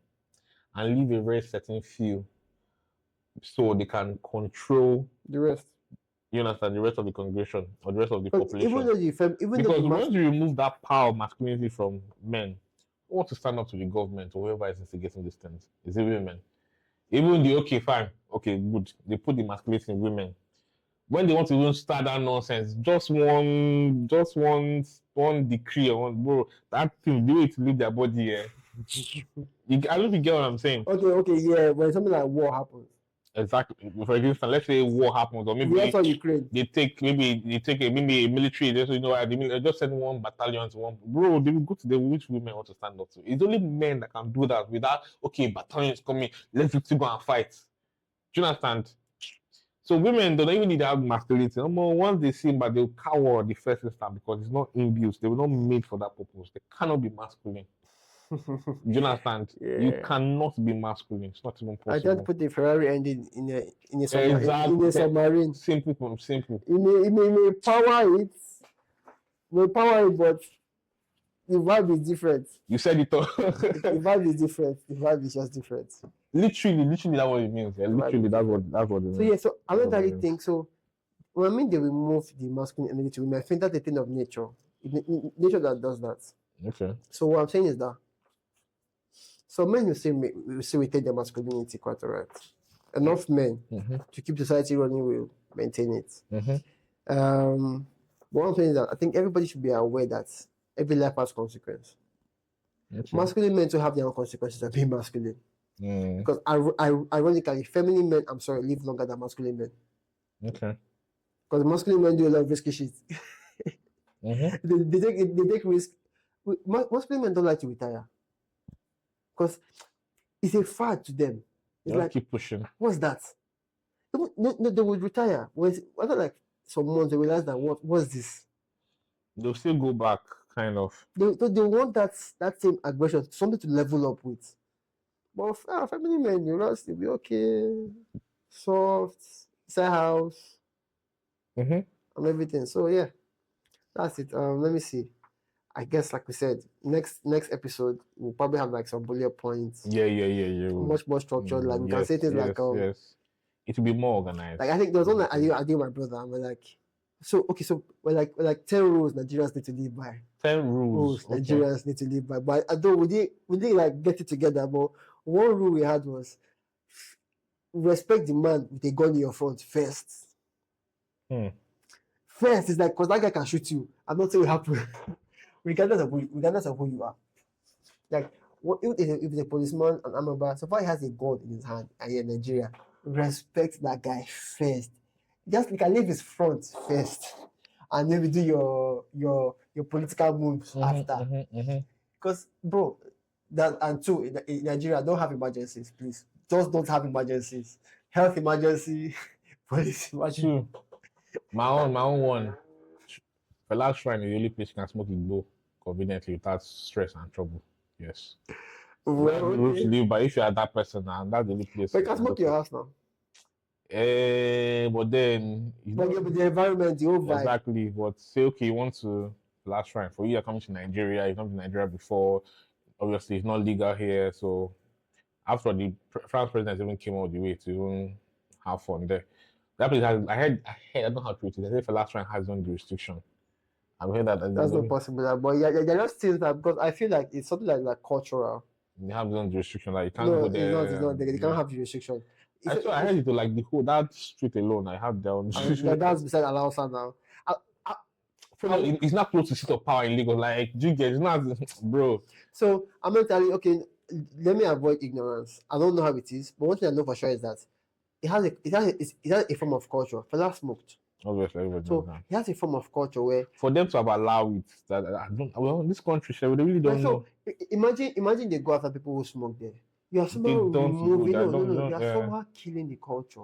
and leave a very certain few so they can control The rest. you understand the rest of the congregation or the rest of the But population. because Once you remove that power of masculinity from men, who want to stand up to the government or whoever is instigating these things? Is it women? Even good. They put the masculinity in women. When they want to even start that nonsense, just one decree or bro, that thing, the way to leave their body here. I don't know if you get what I'm saying. Okay, yeah. When something like war happens. Exactly. For example, let's say war happens, or maybe Ukraine. they take a military. Just send one battalion to one. Bro, they will go to which women want to stand up to. It's only men that can do that without battalion is coming. Let's go and fight. Do you understand? So women don't even need to have masculinity. Once they see him, but they'll cower the first instance because it's not imbued. They were not made for that purpose. They cannot be masculine. Do you understand? Yeah. You cannot be masculine. It's not even possible. I just put the Ferrari engine in a submarine. Simple. It may power it. But the vibe is different. You said it all. The vibe is different. The vibe is just different. Literally, that's what it means. Yeah, literally, that's what it means. So yeah, so I don't really think so. When I mean they remove the masculine energy to women, I think that's a thing of nature. Nature that does that. Okay. So what I'm saying is that some men will say we take their masculinity quite alright. Enough men to keep society running will maintain it. One thing is that I think everybody should be aware that every life has consequence. Okay. Masculine men to have their own consequences of being masculine. Because ironically, feminine men, live longer than masculine men. Okay. Because masculine men do a lot of risky shit. They take risk. Masculine men don't like to retire. Because it's a fad to them. It's like keep pushing. What's that? No, they would retire. After like some months, they realize that what's this? They'll still go back, kind of. They want that same aggression, something to level up with. But family men, you'll be okay, soft, side house, Mm-hmm. and everything. So yeah, that's it. Let me see. I guess like we said, next episode we'll probably have like some bullet points, Yeah. much more structured. Like we can Yes, say things like yes. It will be more organized. like I think there was one that I did with my brother, and we're like, so okay, so we're like 10 rules Nigerians need to live by. 10 rules. Okay. Nigerians need to live by. But I don't we didn't like get it together. But one rule we had was respect the man with a gun in your front first. First, it's like because that guy can shoot you. I'm not saying it happen. regardless of who you are. Like if it's a policeman and armor, so far he has a gun in his hand and you're in Nigeria, respect that guy first. Just you can leave his front first and maybe do your political moves after. Because bro, that and two in Nigeria don't have emergencies, please. Just don't have emergencies. Health emergency, police emergency. Two. My own one. The last shrine is the only place you can smoke Igbo conveniently without stress and trouble. Yes. Well, Rules to live, but if you are that person now, that's the only place. but you can smoke your house now. But then But yeah, but the environment, the whole vibe. exactly. But say okay, you want to last shrine for you. You're coming to Nigeria. You've come to Nigeria before. Obviously, it's not legal here. So after the France president even came all the way to even have fun there. That place has. I heard. I don't know how to treat it. I say for last shrine has no jurisdiction. I've heard that. That's not possible. But yeah, just things that because I feel like it's something like cultural. They have no jurisdiction. Like you can't No, go there. it's not. They can't have jurisdiction. I heard it to like the whole that street alone. I have their own jurisdiction. That's beside Alausa now. It's not close to seat of power in Lagos. Like, do you get? It's not, bro. So I'm gonna tell you. Okay, let me avoid ignorance. I don't know how it is, but one thing I know for sure is that it has a form of culture. Fela smoked. Obviously, so it has a form of culture where for them to have allowed it, that I don't. Well, in this country, they really don't know. Imagine they go after people who smoke there. You are somehow removing. No. You are somehow killing the culture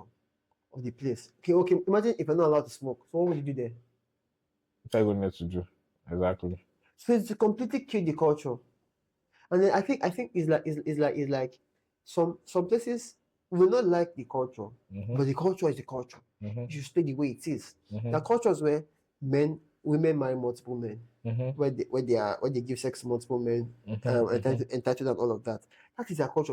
of the place. Okay. Imagine if you're not allowed to smoke. So what would you do there? What are you going to do? Exactly. So it's to completely kill the culture. And then I think it's like some places will not like the culture, but the culture is the culture. You stay the way it is. There are cultures where women marry multiple men, where they give sex to multiple men, entitled and all of that. That is their culture.